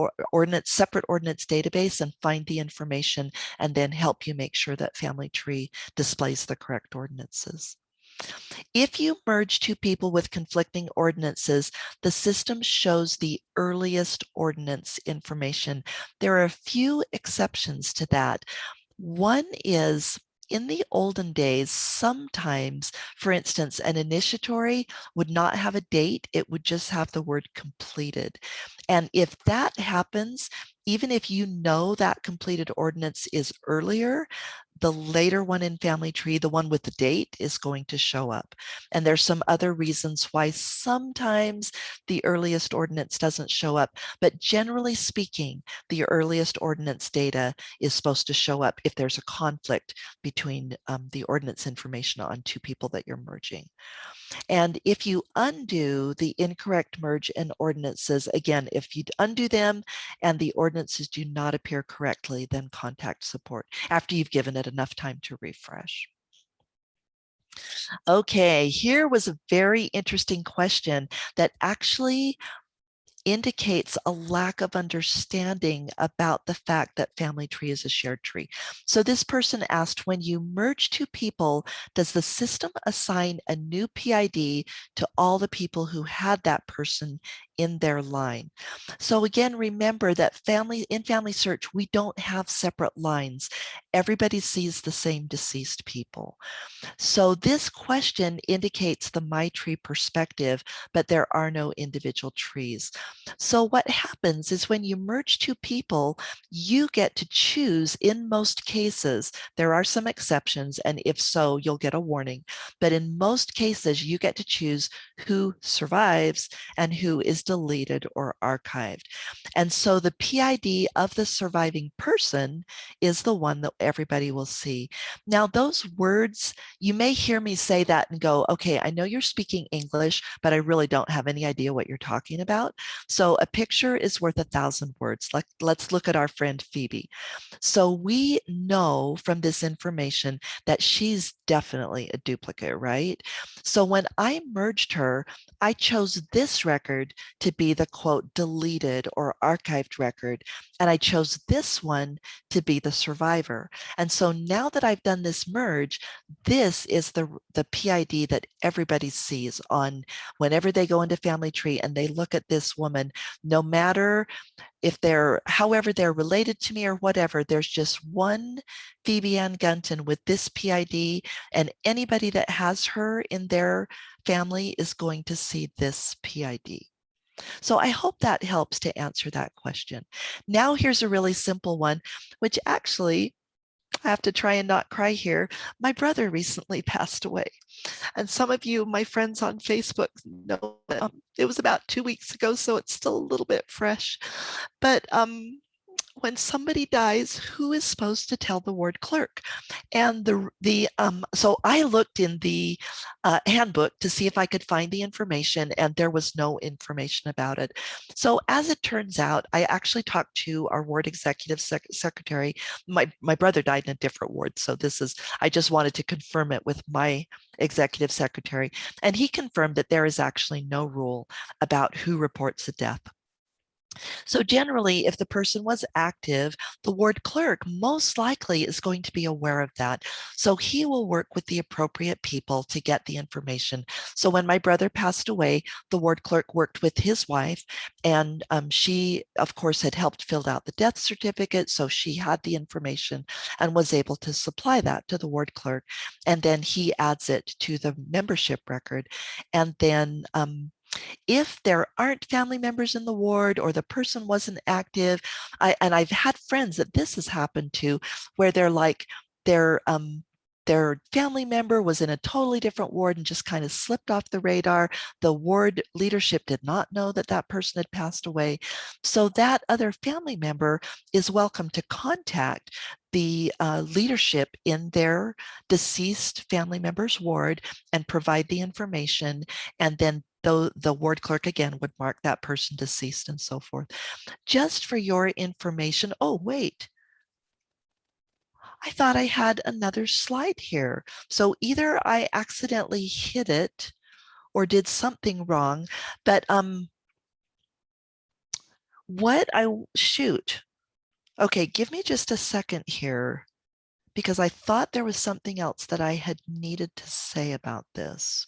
separate ordinance database and find the information and then help you make sure that Family Tree displays the correct ordinances. If you merge 2 people with conflicting ordinances, the system shows the earliest ordinance information. There are a few exceptions to that. One is, in the olden days, sometimes, for instance, an initiatory would not have a date, it would just have the word completed. And if that happens, even if you know that completed ordinance is earlier, the later one in Family Tree, the one with the date, is going to show up. And there's some other reasons why sometimes the earliest ordinance doesn't show up, but generally speaking, the earliest ordinance data is supposed to show up if there's a conflict between the ordinance information on 2 people that you're merging. And if you undo the incorrect merge in ordinances, again, if you undo them and the ordinances do not appear correctly, then contact support after you've given it enough time to refresh. Okay, here was a very interesting question that actually indicates a lack of understanding about the fact that Family Tree is a shared tree. So this person asked, when you merge 2 people, does the system assign a new PID to all the people who had that person in their line? So again, remember that in Family Search, we don't have separate lines. Everybody sees the same deceased people. So this question indicates the My Tree perspective, but there are no individual trees. So what happens is when you merge 2 people, you get to choose, in most cases, there are some exceptions, and if so, you'll get a warning. But in most cases, you get to choose who survives and who is deleted or archived. And so the PID of the surviving person is the one that everybody will see. Now, those words, you may hear me say that and go, okay, I know you're speaking English, but I really don't have any idea what you're talking about. So a picture is worth 1,000 words. Let's look at our friend Phoebe. So we know from this information that she's definitely a duplicate, right? So when I merged her, I chose this record to be the quote deleted or archived record, and I chose this one to be the survivor. And so now that I've done this merge, this is the PID that everybody sees on whenever they go into Family Tree and they look at this woman, no matter if however they're related to me or whatever, there's just one Phoebe Ann Gunton with this PID, and anybody that has her in their family is going to see this PID. So I hope that helps to answer that question. Now here's a really simple one, which actually I have to try and not cry here. My brother recently passed away. And some of you, my friends on Facebook, know that it was about 2 weeks ago, so it's still a little bit fresh. But when somebody dies, who is supposed to tell the ward clerk? And so I looked in the handbook to see if I could find the information, and there was no information about it. So as it turns out, I actually talked to our ward executive secretary. My brother died in a different ward, so I just wanted to confirm it with my executive secretary, and he confirmed that there is actually no rule about who reports a death. So generally, if the person was active, the ward clerk most likely is going to be aware of that. So he will work with the appropriate people to get the information. So when my brother passed away, the ward clerk worked with his wife, and she, of course, had helped fill out the death certificate. So she had the information and was able to supply that to the ward clerk. And then he adds it to the membership record. And then if there aren't family members in the ward or the person wasn't active, and I've had friends that this has happened to, where they're like, their family member was in a totally different ward and just kind of slipped off the radar. The ward leadership did not know that that person had passed away. So that other family member is welcome to contact the leadership in their deceased family member's ward and provide the information. And then the ward clerk again would mark that person deceased and so forth. Just for your information. Oh, wait. I thought I had another slide here. So either I accidentally hit it or did something wrong, but shoot. Okay, give me just a second here, because I thought there was something else that I had needed to say about this.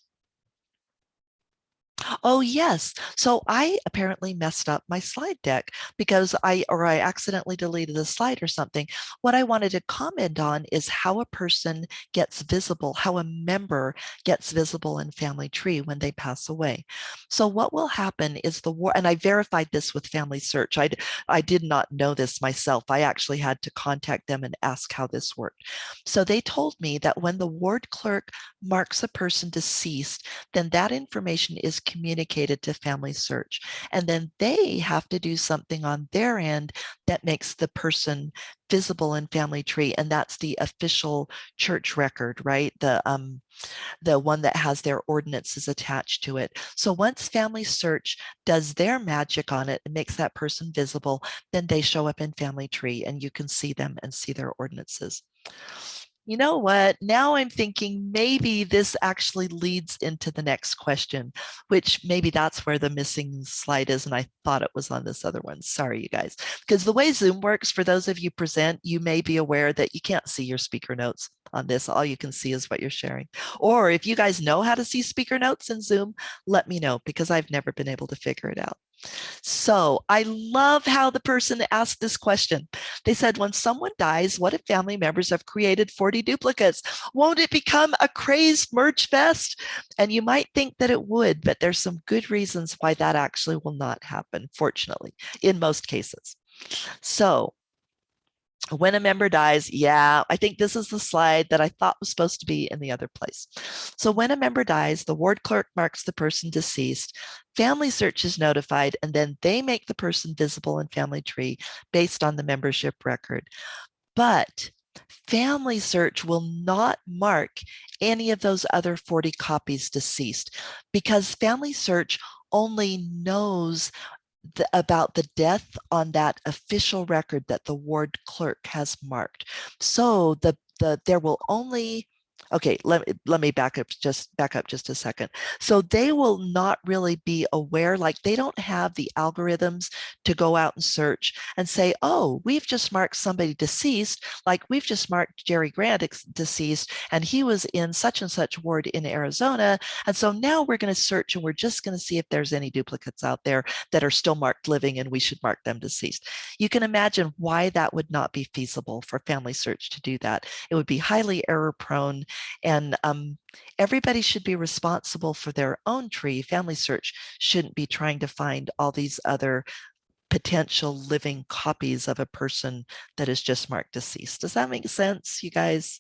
Oh, yes. So I apparently messed up my slide deck because I accidentally deleted a slide or something. What I wanted to comment on is how a person gets visible, how a member gets visible in Family Tree when they pass away. So what will happen is and I verified this with Family Search. I did not know this myself. I actually had to contact them and ask how this worked. So they told me that when the ward clerk marks a person deceased, then that information is communicated to Family Search. And then they have to do something on their end that makes the person visible in Family Tree. And that's the official church record, right? The one that has their ordinances attached to it. So once Family Search does their magic on it and makes that person visible, then they show up in Family Tree and you can see them and see their ordinances. You know what? Now I'm thinking maybe this actually leads into the next question, which maybe that's where the missing slide is. And I thought it was on this other one. Sorry, you guys. Because the way Zoom works, for those of you present, you may be aware that you can't see your speaker notes on this. All you can see is what you're sharing. Or if you guys know how to see speaker notes in Zoom, let me know, because I've never been able to figure it out. So I love how the person asked this question. They said, when someone dies, what if family members have created 40 duplicates? Won't it become a crazed merge fest? And you might think that it would, but there's some good reasons why that actually will not happen, fortunately, in most cases. So when a member dies, yeah, I think this is the slide that I thought was supposed to be in the other place. So when a member dies, the ward clerk marks the person deceased, Family Search is notified, and then they make the person visible in Family Tree based on the membership record. But Family Search will not mark any of those other 40 copies deceased, because Family Search only knows about the death on that official record that the ward clerk has marked. So there will only, okay, let me back up just a second. So they will not really be aware, like they don't have the algorithms to go out and search and say, oh, we've just marked somebody deceased, like we've just marked Jerry Grant deceased, and he was in such and such ward in Arizona. And so now we're going to search and we're just going to see if there's any duplicates out there that are still marked living and we should mark them deceased. You can imagine why that would not be feasible for Family Search to do that. It would be highly error prone. And everybody should be responsible for their own tree. Family Search shouldn't be trying to find all these other potential living copies of a person that is just marked deceased. Does that make sense, you guys?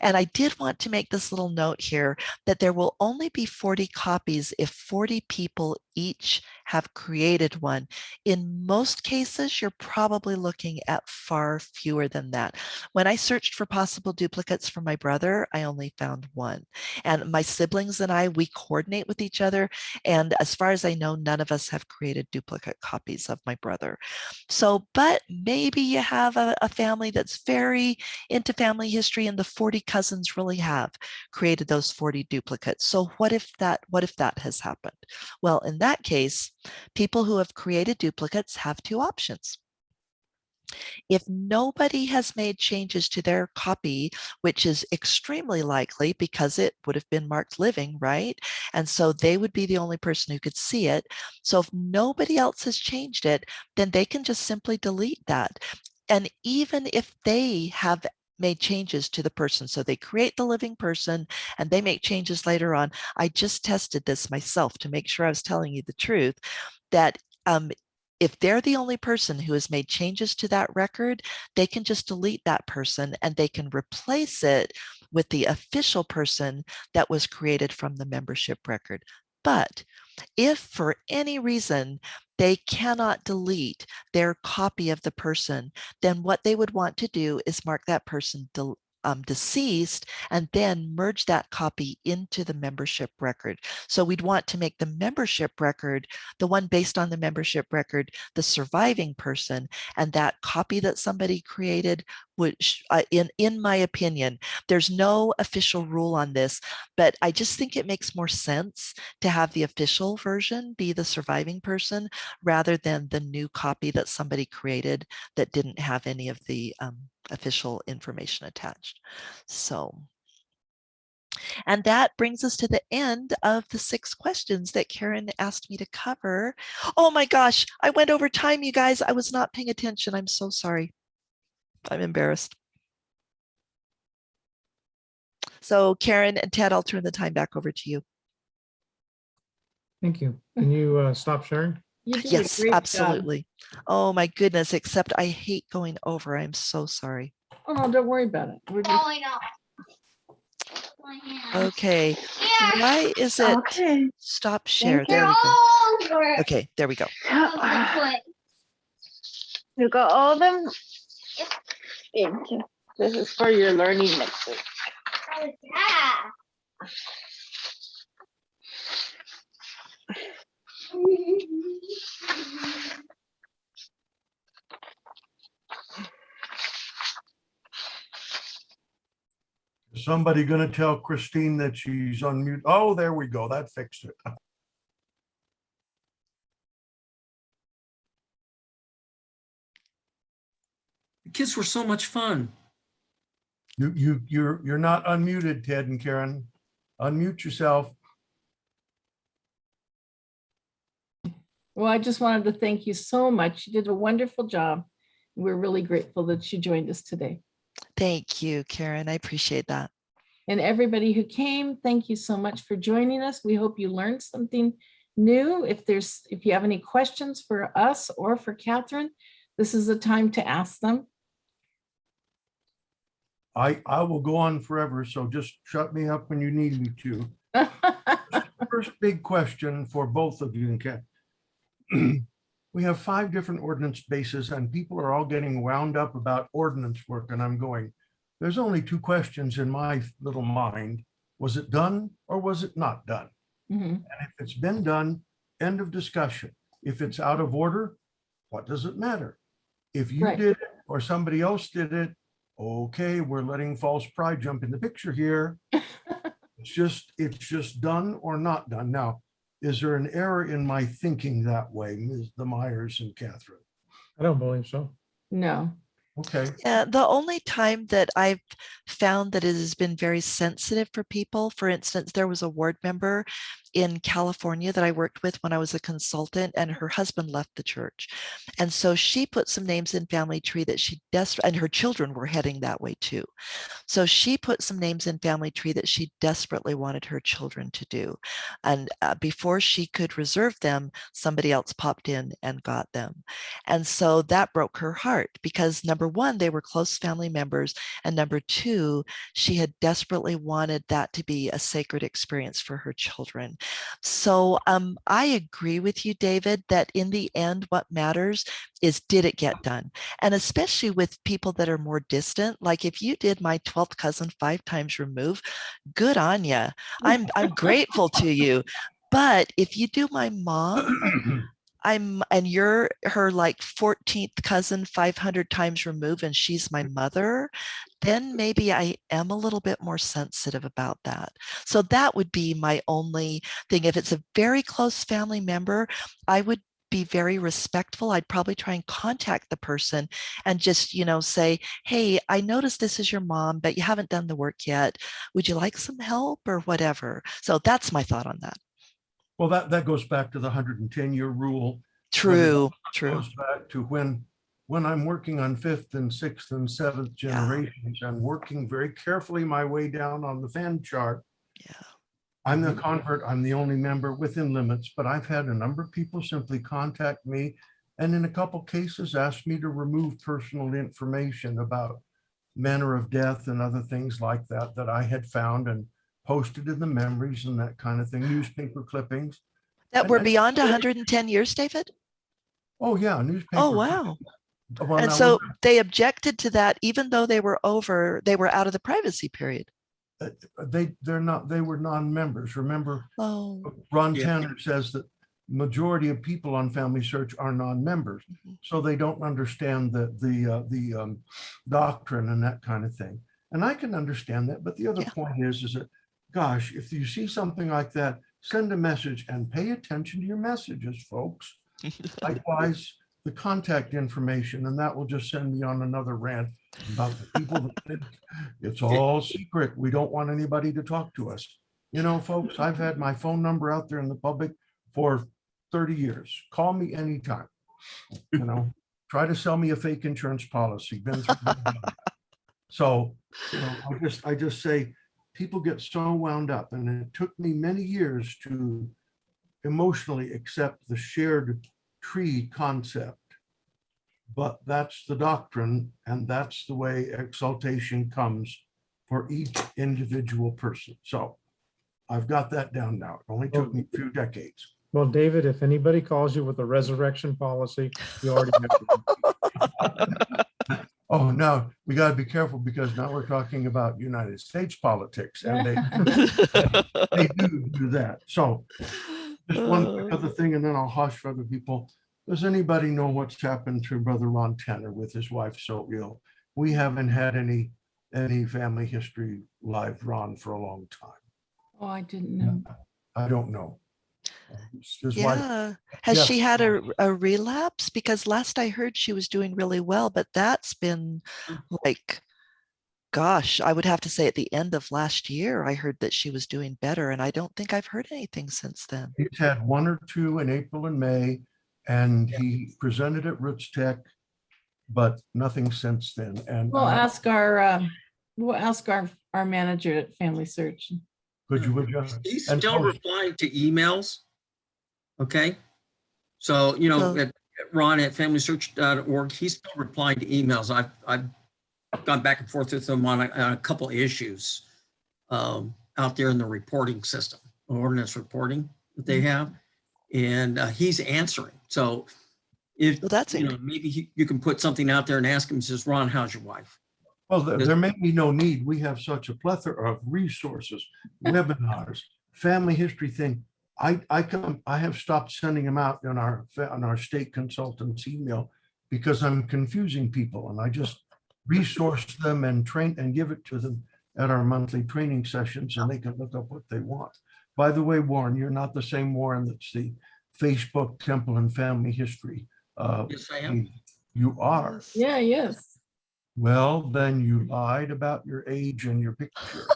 And I did want to make this little note here that there will only be 40 copies if 40 people each have created one. In most cases, you're probably looking at far fewer than that. When I searched for possible duplicates for my brother, I only found one. And my siblings and I, we coordinate with each other. And as far as I know, none of us have created duplicate copies of my brother. So, but maybe you have a family that's very into family history and the 40 cousins really have created those 40 duplicates. So what if that has happened? Well, in that case, people who have created duplicates have two options. If nobody has made changes to their copy, which is extremely likely because it would have been marked living, right? And so they would be the only person who could see it. So if nobody else has changed it, then they can just simply delete that. And even if they have made changes to the person, so they create the living person and they make changes later on, I just tested this myself to make sure I was telling you the truth, that if they're the only person who has made changes to that record, they can just delete that person and they can replace it with the official person that was created from the membership record. But if for any reason they cannot delete their copy of the person, then what they would want to do is mark that person deceased and then merge that copy into the membership record. So we'd want to make the membership record, the one based on the membership record, the surviving person, and that copy that somebody created would, in my opinion, there's no official rule on this, but I just think it makes more sense to have the official version be the surviving person rather than the new copy that somebody created that didn't have any of the official information attached. So, and that brings us to the end of the 6 questions that Karen asked me to cover. Oh my gosh, I went over time, you guys. I was not paying attention. I'm so sorry. I'm embarrassed. So Karen and Ted, I'll turn the time back over to you. Thank you. Can you stop sharing? You did Yes, a great job. absolutely. Oh my goodness, except I hate going over. I'm so sorry. Oh, no, don't worry about it. We're just, Okay, why is it Okay. stop share? There we go. Okay, there we go. You got all them? Thank you. This is for your learning next week. Is somebody going to tell Christine that she's on mute? Oh, there we go. That fixed it. The kids were so much fun. You're not unmuted, Ted and Karen. Unmute yourself. well, I just wanted to thank you so much. You did a wonderful job. We're really grateful that you joined us today. Thank you, Karen. I appreciate that. And everybody who came, thank you so much for joining us. We hope you learned something new. If you have any questions for us or for Katherine, this is the time to ask them. I will go on forever, so just shut me up when you need me to. First big question for both of you and Kat. We have 5 different ordinance bases and people are all getting wound up about ordinance work, and I'm going, there's only 2 questions in my little mind. Was it done or was it not done? Mhm. And if it's been done, end of discussion. If it's out of order, what does it matter? If you Right. did it or somebody else did it, okay, we're letting false pride jump in the picture here. It's just done or not done. Now, is there an error in my thinking that way, Ms. the Myers and Katherine? I don't believe so. No, Okay. Yeah, the only time that I've found that it has been very sensitive for people, for instance, there was a ward member in California that I worked with when I was a consultant, and her husband left the church. And so she put some names in family tree that she desperately, and her children were heading that way too. So she put some names in family tree that she desperately wanted her children to do. And before she could reserve them, somebody else popped in and got them. And so that broke her heart because number one, they were close family members. And number two, she had desperately wanted that to be a sacred experience for her children. So I agree with you, David, that in the end, what matters is did it get done? And especially with people that are more distant, like if you did my 12th cousin 5 times removed, good on you. I'm grateful to you. But if you do my mom, and you're her like 14th cousin 500 times removed and she's my mother, then maybe I am a little bit more sensitive about that. So that would be my only thing. If it's a very close family member, I would be very respectful. I'd probably try and contact the person and just, say, hey, I noticed this is your mom, but you haven't done the work yet. Would you like some help or whatever? So that's my thought on that. Well, that goes back to the 110-year rule. True. Goes back to when I'm working on 5th and 6th and 7th generations and working very carefully my way down on the fan chart. Yeah. I'm the convert. I'm the only member within limits, but I've had a number of people simply contact me and in a couple cases ask me to remove personal information about manner of death and other things like that I had found and posted in the memories and that kind of thing, newspaper clippings. That we're beyond 110 years, David? Oh, yeah, newspaper. Oh, wow. Well, And now, so they objected to that, even though they were out of the privacy period. they were non-members. Remember, Oh, Ron Yeah. Tanner says that majority of people on Family Search are non-members, so they don't understand the doctrine and that kind of thing. And I can understand that, but the other point is that, gosh, if you see something like that, send a message and pay attention to your messages, folks. Likewise, the contact information, and that will just send me on another rant about the people that think it's all secret. We don't want anybody to talk to us. Folks, I've had my phone number out there in the public for 30 years. Call me anytime. Try to sell me a fake insurance policy. Been through that. So, I just say people get so wound up, and it took me many years to emotionally accept the shared tree concept. But that's the doctrine, and that's the way exaltation comes for each individual person. So I've got that down now. It only took me a few decades. Well, David, if anybody calls you with a resurrection policy, you already have one. Oh, no, we got to be careful because now we're talking about United States politics, and they do that. So just one quick other thing, and then I'll hush for other people. Does anybody know what's happened to Brother Ron Tanner with his wife so ill? We haven't had any family history live, Ron, for a long time. Oh, I didn't know. I don't know. His wife, yeah. Has Jeff, she had a relapse? Because last I heard she was doing really well, but that's been like, gosh, I would have to say at the end of last year, I heard that she was doing better, and I don't think I've heard anything since then. He's had 1 or 2 in April and May, and he presented at Roots Tech, but nothing since then. And We'll ask our manager at Family Search. could you adjust? He's And still folks, replying to emails. Okay. So, Oh. at Ron at familysearch.org, he's still replying to emails. I've gone back and forth with him on a couple issues out there in the reporting system, ordinance reporting that they have. And he's answering. So if Well, that's maybe you can put something out there and ask him, says, Ron, how's your wife? well, there may be no need. We have such a plethora of resources, webinars, family history thing. I have stopped sending them out on our state consultants email because I'm confusing people, and I just resource them and train and give it to them at our monthly training sessions, and they can look up what they want. By the way, Warren, you're not the same Warren that's the Facebook Temple and Family History. Yes, I am. You are. Yeah, yes. Well, then you lied about your age and your picture.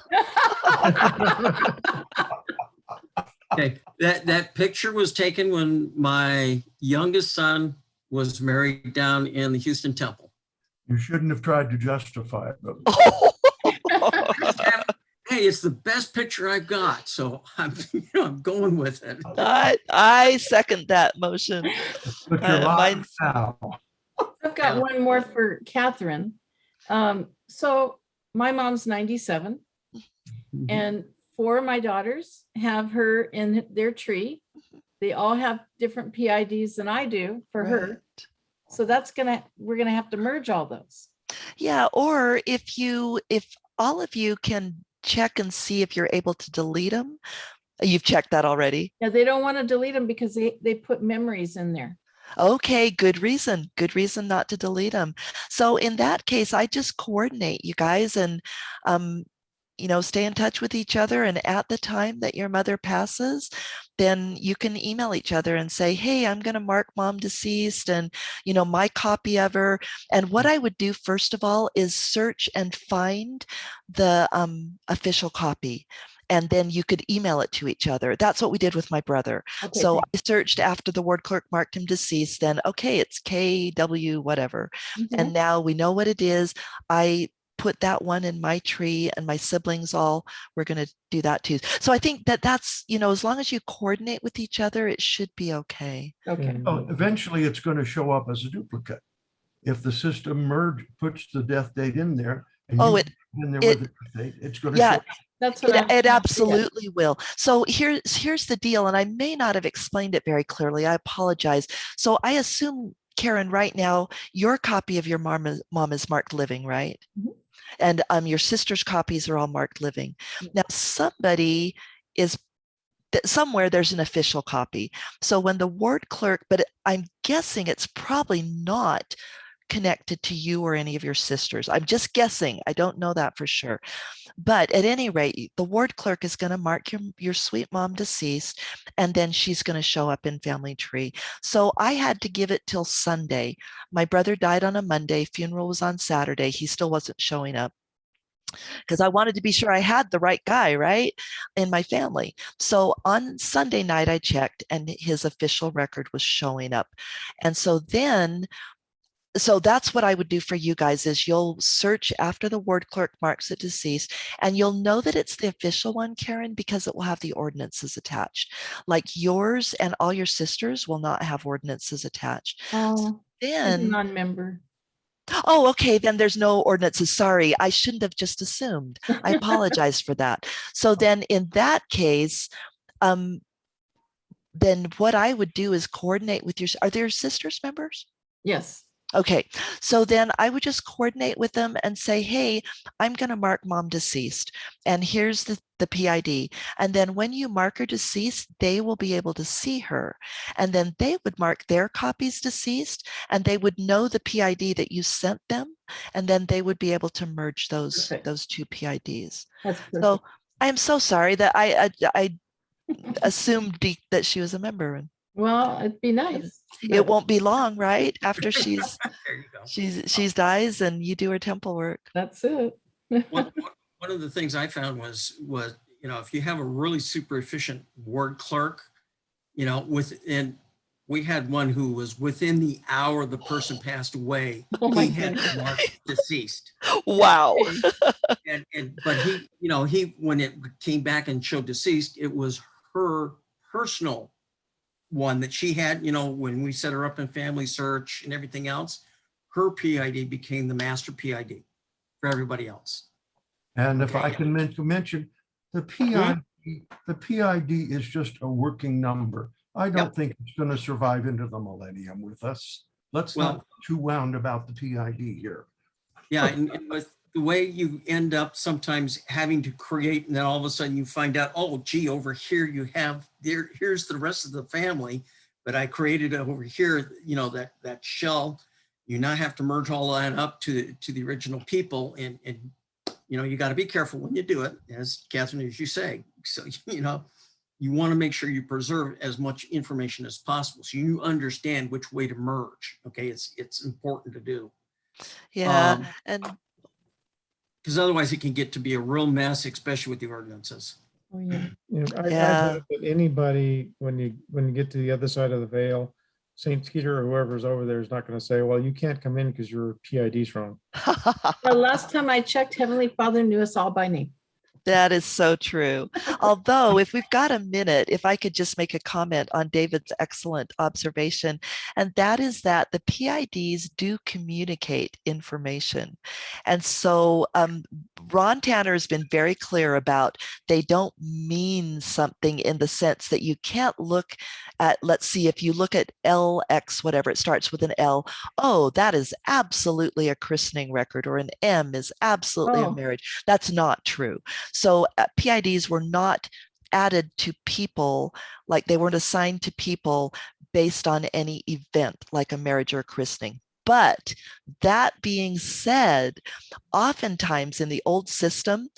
Okay, that picture was taken when my youngest son was married down in the Houston Temple. You shouldn't have tried to justify it. But Hey, it's the best picture I've got, so I'm, I'm going with it. I second that motion. but you're lying Mine's now. I've got Yeah. one more for Katherine. So my mom's 97 and 4 of my daughters have her in their tree. They all have different PIDs than I do for her. right. So we're gonna have to merge all those. Yeah, or if all of you can check and see if you're able to delete them. You've checked that already. Yeah, they don't want to delete them because they put memories in there. Okay, good reason not to delete them. So in that case, I just coordinate you guys and stay in touch with each other. And at the time that your mother passes, then you can email each other and say, hey, I'm going to mark mom deceased and, my copy of her. And what I would do first of all is search and find the official copy. And then you could email it to each other. That's what we did with my brother. Okay, So thanks. I searched after the ward clerk marked him deceased, then, okay, it's KW, whatever. And now we know what it is. I put that one in my tree and my siblings we're going to do that too. So I think that's, as long as you coordinate with each other, it should be okay. Okay. Oh, eventually, it's going to show up as a duplicate. If the system puts the death date in there, and Oh, you in there with the date, it's going to yeah. show. That's what It absolutely will. So here's the deal, and I may not have explained it very clearly. I apologize. So I assume, Karen, right now, your copy of your mom is marked living, right? Mhm. And your sister's copies are all marked living. Now, somebody is somewhere there's an official copy. So when the ward clerk, but I'm guessing it's probably not connected to you or any of your sisters. I'm just guessing. I don't know that for sure. But at any rate, the ward clerk is going to mark your sweet mom deceased, and then she's going to show up in family tree. So I had to give it till Sunday. My brother died on a Monday. Funeral was on Saturday. He still wasn't showing up because I wanted to be sure I had the right guy, right, in my family. So on Sunday night, I checked and his official record was showing up. And so that's what I would do for you guys is you'll search after the ward clerk marks it deceased, and you'll know that it's the official one, Karen, because it will have the ordinances attached. Like yours and all your sisters will not have ordinances attached. Oh, Then, non-member. oh, okay, then there's no ordinances. Sorry, I shouldn't have just assumed. I apologize for that. So then in that case, then what I would do is coordinate with are there sisters members? Yes. Okay, so then I would just coordinate with them and say, hey, I'm going to mark mom deceased, and here's the PID. And then when you mark her deceased, they will be able to see her. And then they would mark their copies deceased, and they would know the PID that you sent them. And then they would be able to merge those two PIDs. That's perfect. So I'm so sorry that I assumed that she was a member. Well, it'd be nice. It won't be long, right? After There you go. she's dies and you do her temple work. That's it. One of the things I found was, if you have a really super efficient ward clerk, and we had one who was within the hour the person passed away, Oh my he had goodness. marked deceased. Wow. But he when it came back and showed deceased, it was her personal one that she had, when we set her up in family search and everything else, her PID became the master PID for everybody else. And if I can mention, the PID is just a working number. I don't think it's going to survive into the millennium with us. Let's not be too wound about the PID here. Yeah, and with the way you end up sometimes having to create, and then all of a sudden you find out, oh, gee, over here you have here's the rest of the family, but I created it over here. That shell. You now have to merge all that up to the original people, and you got to be careful when you do it, as Katherine, as you say. So you want to make sure you preserve as much information as possible, so you understand which way to merge. Okay, it's important to do. Yeah. And Because otherwise it can get to be a real mess, especially with the ordinances. Oh, yeah. You know, I Yeah. bet that anybody, when you get to the other side of the veil, St. Peter or whoever's over there is not going to say, well, you can't come in because your PID's wrong. The last time I checked, Heavenly Father knew us all by name. That is so true. Although, if we've got a minute, if I could just make a comment on David's excellent observation, and that is that the PIDs do communicate information. And so Ron Tanner has been very clear about they don't mean something in the sense that you can't look at, let's see, if you look at LX, whatever, it starts with an L, oh, that is absolutely a christening record, or an M is absolutely a Oh. marriage. That's not true. So PIDs were not added to people, like they weren't assigned to people based on any event like a marriage or a christening. But that being said, oftentimes in the old system,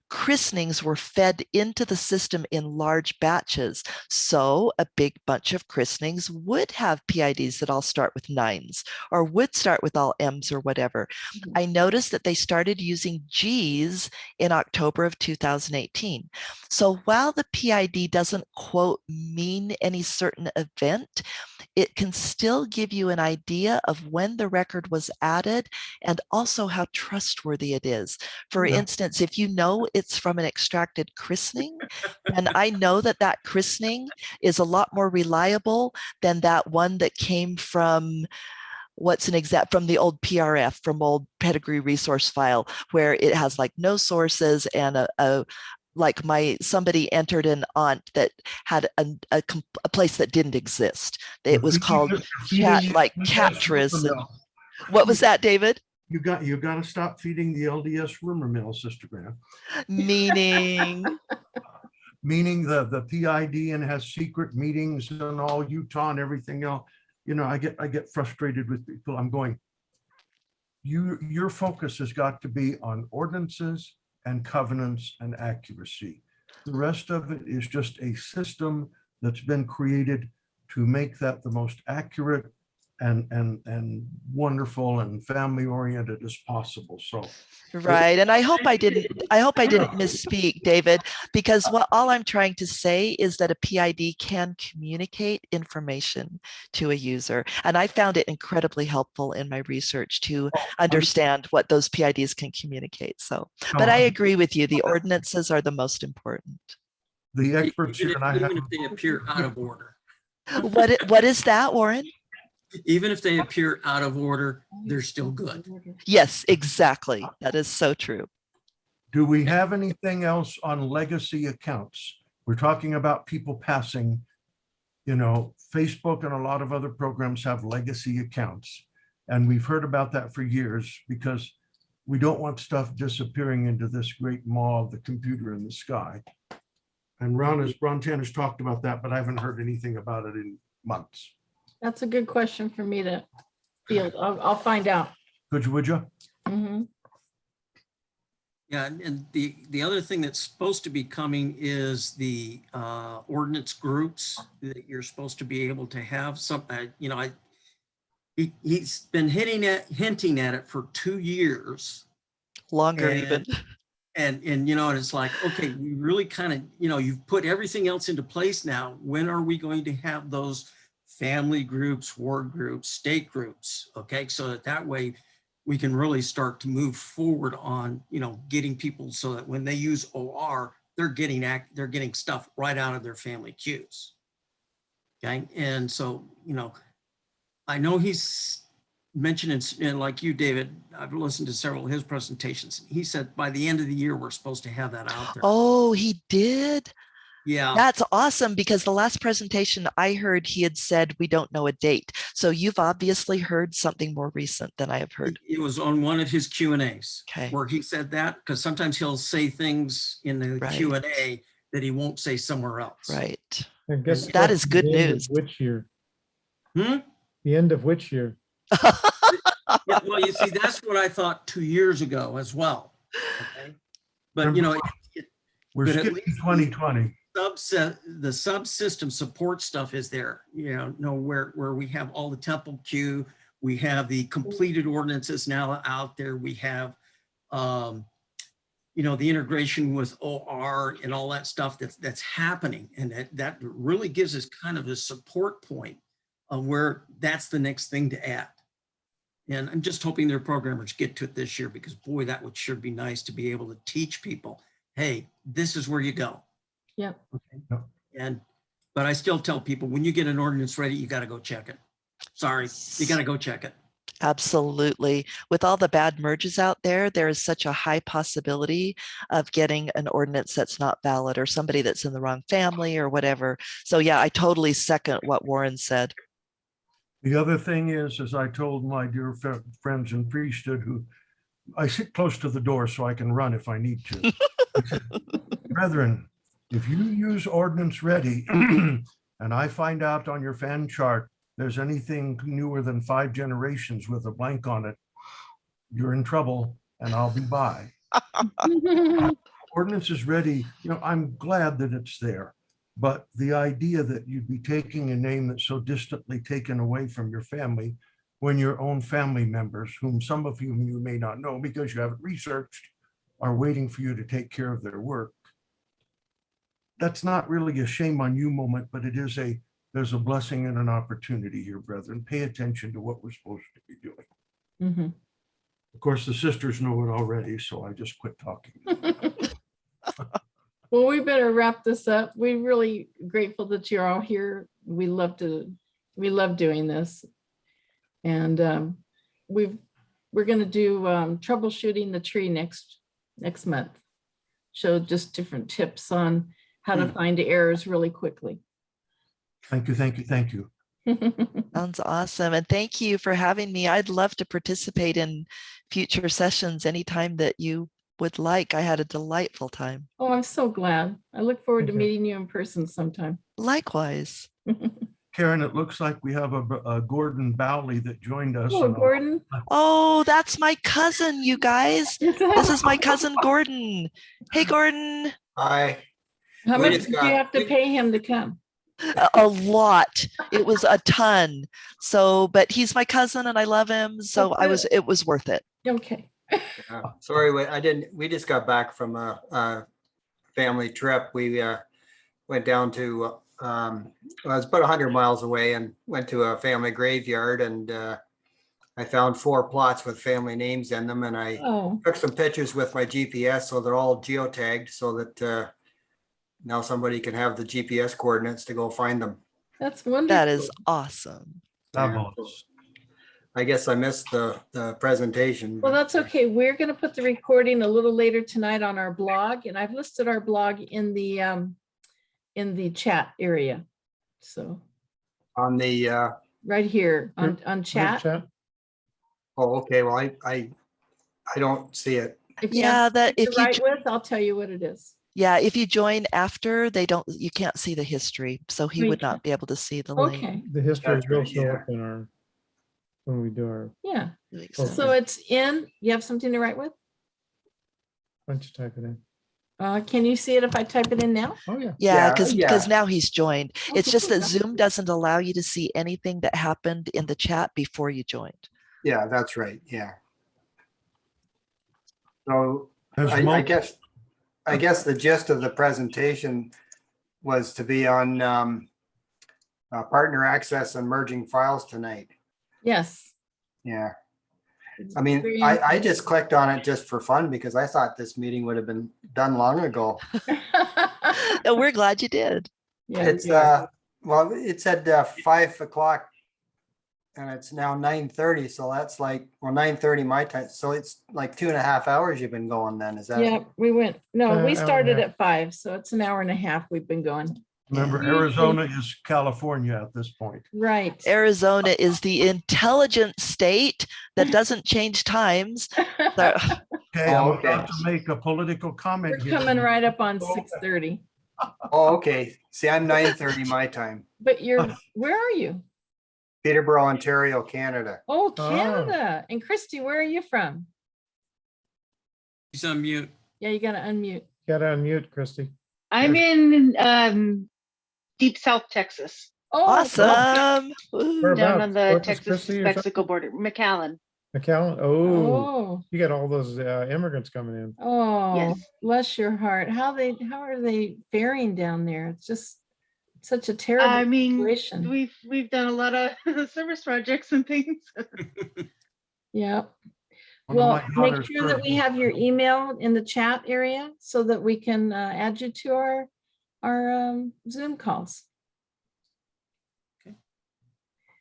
christenings were fed into the system in large batches. So a big bunch of christenings would have PIDs that all start with 9s or would start with all M's or whatever. Mhm. I noticed that they started using G's in October of 2018. So while the PID doesn't, quote, mean any certain event, it can still give you an idea of when the record was added and also how trustworthy it is. For Yeah. instance, if you know it's from an extracted christening, and I know that that christening is a lot more reliable than that one that came from what's an exact from the old PRF, from old pedigree resource file, where it has like no sources and like somebody entered an aunt that had a place that didn't exist. It was called Catrus. And what was that, David? You got to stop feeding the LDS rumor mill, Sister Graham. Meaning The PID and has secret meetings and all Utah and everything else. You know, I get frustrated with people. I'm going, your focus has got to be on ordinances and covenants and accuracy. The rest of it is just a system that's been created to make that the most accurate and wonderful and family oriented as possible. So right. And I hope I didn't misspeak, David, because all I'm trying to say is that a PID can communicate information to a user. And I found it incredibly helpful in my research to understand what those PIDs can communicate. So, but I agree with you. The ordinances are the most important. The experts here, Even if they appear out of order. What is that, Warren? Even if they appear out of order, they're still good. Yes, exactly. That is so true. do we have anything else on legacy accounts? We're talking about people passing, you know, Facebook and a lot of other programs have legacy accounts. And we've heard about that for years because we don't want stuff disappearing into this great maw of the computer in the sky. And Ron Tanner's talked about that, but I haven't heard anything about it in months. That's a good question for me to field. I'll find out. Would you? Mhm. Yeah, and the other thing that's supposed to be coming is the ordinance groups that you're supposed to be able to have some, you know, he's been hinting at it for 2 years. Longer even. And you know, and it's like, okay, we really kind of, you know, you've put everything else into place now. When are we going to have those family groups, ward groups, state groups? Okay, so that way we can really start to move forward on, you know, getting people so that when they use OR, they're getting stuff right out of their family queues. Okay, and so, you know, I know he's mentioned, and like you, David, I've listened to several of his presentations. He said by the end of the year, we're supposed to have that out there. Oh, he did? Yeah. That's awesome, because the last presentation I heard, he had said, we don't know a date. So you've obviously heard something more recent than I have heard. It was on one of his Q&As Okay. where he said that, because sometimes he'll say things in the Right. Q&A that he won't say somewhere else. Right. I guess That that's is good the end of news. Which year? Hmm? The end of which year? Yeah, well, you see, that's what I thought 2 years ago as well. Okay. But, you know, We're but at skipping least 2020. the subsystem support stuff is there, you know where we have all the temple queue, We have the completed ordinances now out there. We have, you know, the integration with OR and all that stuff that's happening. And that really gives us kind of a support point of where that's the next thing to add. And I'm just hoping their programmers get to it this year, because boy, that would sure be nice to be able to teach people, hey, this is where you go. Yeah. Okay. But I still tell people, when you get an ordinance ready, you got to go check it. Sorry, you got to go check it. Absolutely. With all the bad merges out there, there is such a high possibility of getting an ordinance that's not valid, or somebody that's in the wrong family or whatever. So yeah, I totally second what Warren said. The other thing is, as I told my dear friends in priesthood, who I sit close to the door so I can run if I need to. I said, brethren, if you use ordinance ready and I find out on your fan chart there's anything newer than 5 generations with a blank on it, you're in trouble and I'll be by. Ordinance is ready. You know, I'm glad that it's there. But the idea that you'd be taking a name that's so distantly taken away from your family, when your own family members, whom some of you may not know because you haven't researched, are waiting for you to take care of their work. That's not really a shame on you moment, but it is there's a blessing and an opportunity here, brethren. Pay attention to what we're supposed to be doing. Mm-hmm. Of course, the sisters know it already, so I just quit talking. Well, we better wrap this up. We're really grateful that you're all here. We love doing this. And we're going to do troubleshooting the tree next month. Show just different tips on how to find errors really quickly. Thank you, thank you, thank you. Sounds awesome. And thank you for having me. I'd love to participate in future sessions anytime that you would like. I had a delightful time. Oh, I'm so glad. I look forward to Thank you. meeting you in person sometime. Likewise. Karen, it looks like we have a Gordon Bowley that joined us. Hello, and Gordon. Oh, that's my cousin, you guys. This is my cousin, Gordon. Hey, Gordon. Hi. How We much just did you got- have to pay him to come? A lot. It was a ton. So, but he's my cousin and I love him. So it was worth it. Okay. Sorry, we just got back from a family trip. We went down to, it was about 100 miles away, and went to a family graveyard, and I found 4 plots with family names in them, and I Oh, took some pictures with my GPS, so they're all geotagged, so that now somebody can have the GPS coordinates to go find them. that's wonderful. That is awesome. Fabulous. I guess I missed the presentation. Well, but- that's okay. We're going to put the recording a little later tonight on our blog, and I've listed our blog in the chat area. So On the, right here on Group chat. oh, okay, well, I don't see it. If you Yeah, have that something if to you write with, I'll tell you what it is. Yeah, if you join after, you can't see the history. So he would not be able to see the link. Okay. The history That's will right, show yeah. up in when we do our, Yeah. Makes Okay. sense. So it's in. You have something to write with? why don't you type it in? Can you see it if I type it in now? Oh, yeah. Yeah, Yeah, because yeah. now he's joined. It's just that Okay. Zoom doesn't allow you to see anything that happened in the chat before you joined. Yeah, that's right, yeah. So There's I guess the gist of the presentation was to be on partner access and merging files tonight. Yes. Yeah, It's I mean, very I just clicked on it just for fun because I thought this meeting would have been done long ago. And we're glad you did. Yeah, It's well, it said 5 o'clock and it's now 9:30, so that's like, well, 9:30 my time, so it's like 2.5 hours you've been going then, is that? yeah, we went, no, hour we and a started half. at 5, so it's an hour and a half we've been going. Remember, Yeah. Arizona is California at this point. Right. Arizona is the intelligent state that doesn't change times. So- Okay, Oh, I'm okay. about to make a political We're comment here. coming right up on 6:30, Oh, okay, see, I'm 9:30 my time, but where are you? Peterborough, Ontario, Canada. Oh, Canada. And Christy, where are you from? He's on mute. Yeah, you gotta unmute. Gotta unmute, Christy. I'm in deep South Texas. Oh, Awesome. Woo. Where- Down Whereabouts? on the Corpus Texas Christi or something? Mexico border, McAllen. McAllen, oh, Oh, you got all those immigrants coming in. oh, Yes. bless your heart. How are they faring down there? It's just such a I terrible mean, situation. we've done a lot of service projects and things. Yeah. One of Well, my make daughters sure that served we in- have your email in the chat area so that we can add you to our Zoom calls.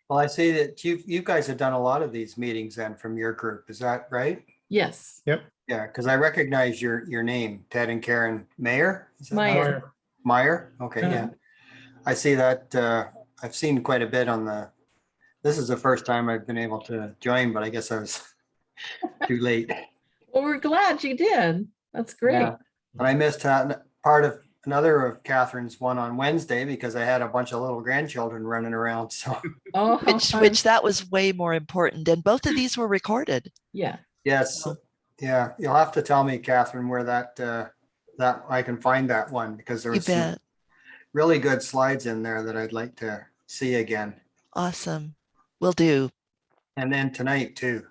Well, I see that you guys have done a lot of these meetings then from your group. Is that right? Yes, Yeah, because I recognize your name, Ted and Karen Mayer. Is that Meyer. Meyer? Okay, Uh-huh. yeah. I see that. I've seen quite a bit on this is the first time I've been able to join, but I guess I was too late. Well, we're glad you did. That's great. Yeah. And I missed another of Catherine's one on Wednesday because I had a bunch of little grandchildren running around. So Oh, how fun. Which that was way more important. And both of these were recorded. Yeah. yes, yeah, you'll have to tell me, Catherine, where that I can find that one because there You was some bet. really good slides in there that I'd like to see again. Awesome. Will do. And then tonight too.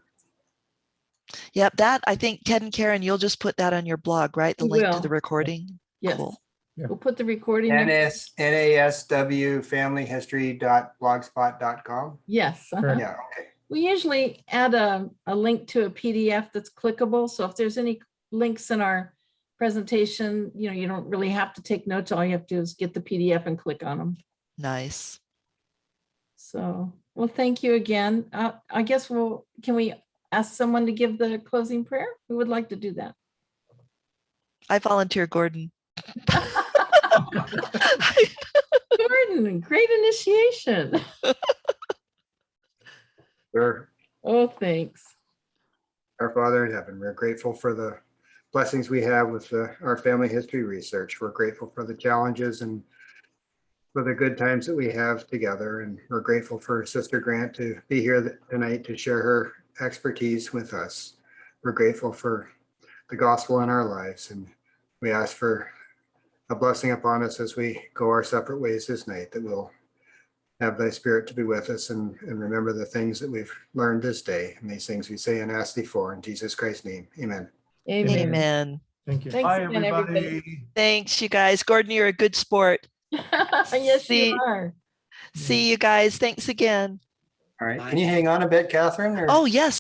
Yep. That I think Ted and Karen, you'll just put that on your blog, right? The We link to will. the recording. Yes. Cool. Yeah. We'll put the recording. in. NASWfamilyhistory.blogspot.com. Yes. uh-huh. Correct. Yeah, okay. We usually add a link to a PDF that's clickable. So if there's any links in our presentation, you don't really have to take notes. All you have to do is get the PDF and click on them. Nice. So, well, thank you again. I guess can we ask someone to give the closing prayer? Who would like to do that? I volunteer, Gordon. Gordon, great initiation. Sure. Oh, thanks. Our Father in heaven, we're grateful for the blessings we have with our family history research. We're grateful for the challenges and for the good times that we have together. And we're grateful for Sister Grant to be here tonight to share her expertise with us. We're grateful for the gospel in our lives. And we ask for a blessing upon us as we go our separate ways this night, that we'll have thy spirit to be with us and remember the things that we've learned this day. And these things we say and ask thee for in Jesus Christ's name. Amen. Amen. Amen. Thank you. Thanks Bye, again, everybody. everybody. Thanks, you guys. Gordon, you're a good sport. Yes, See- you are. See you guys. Thanks again. All right. Can you hang on a bit, Catherine? or- Oh, yes.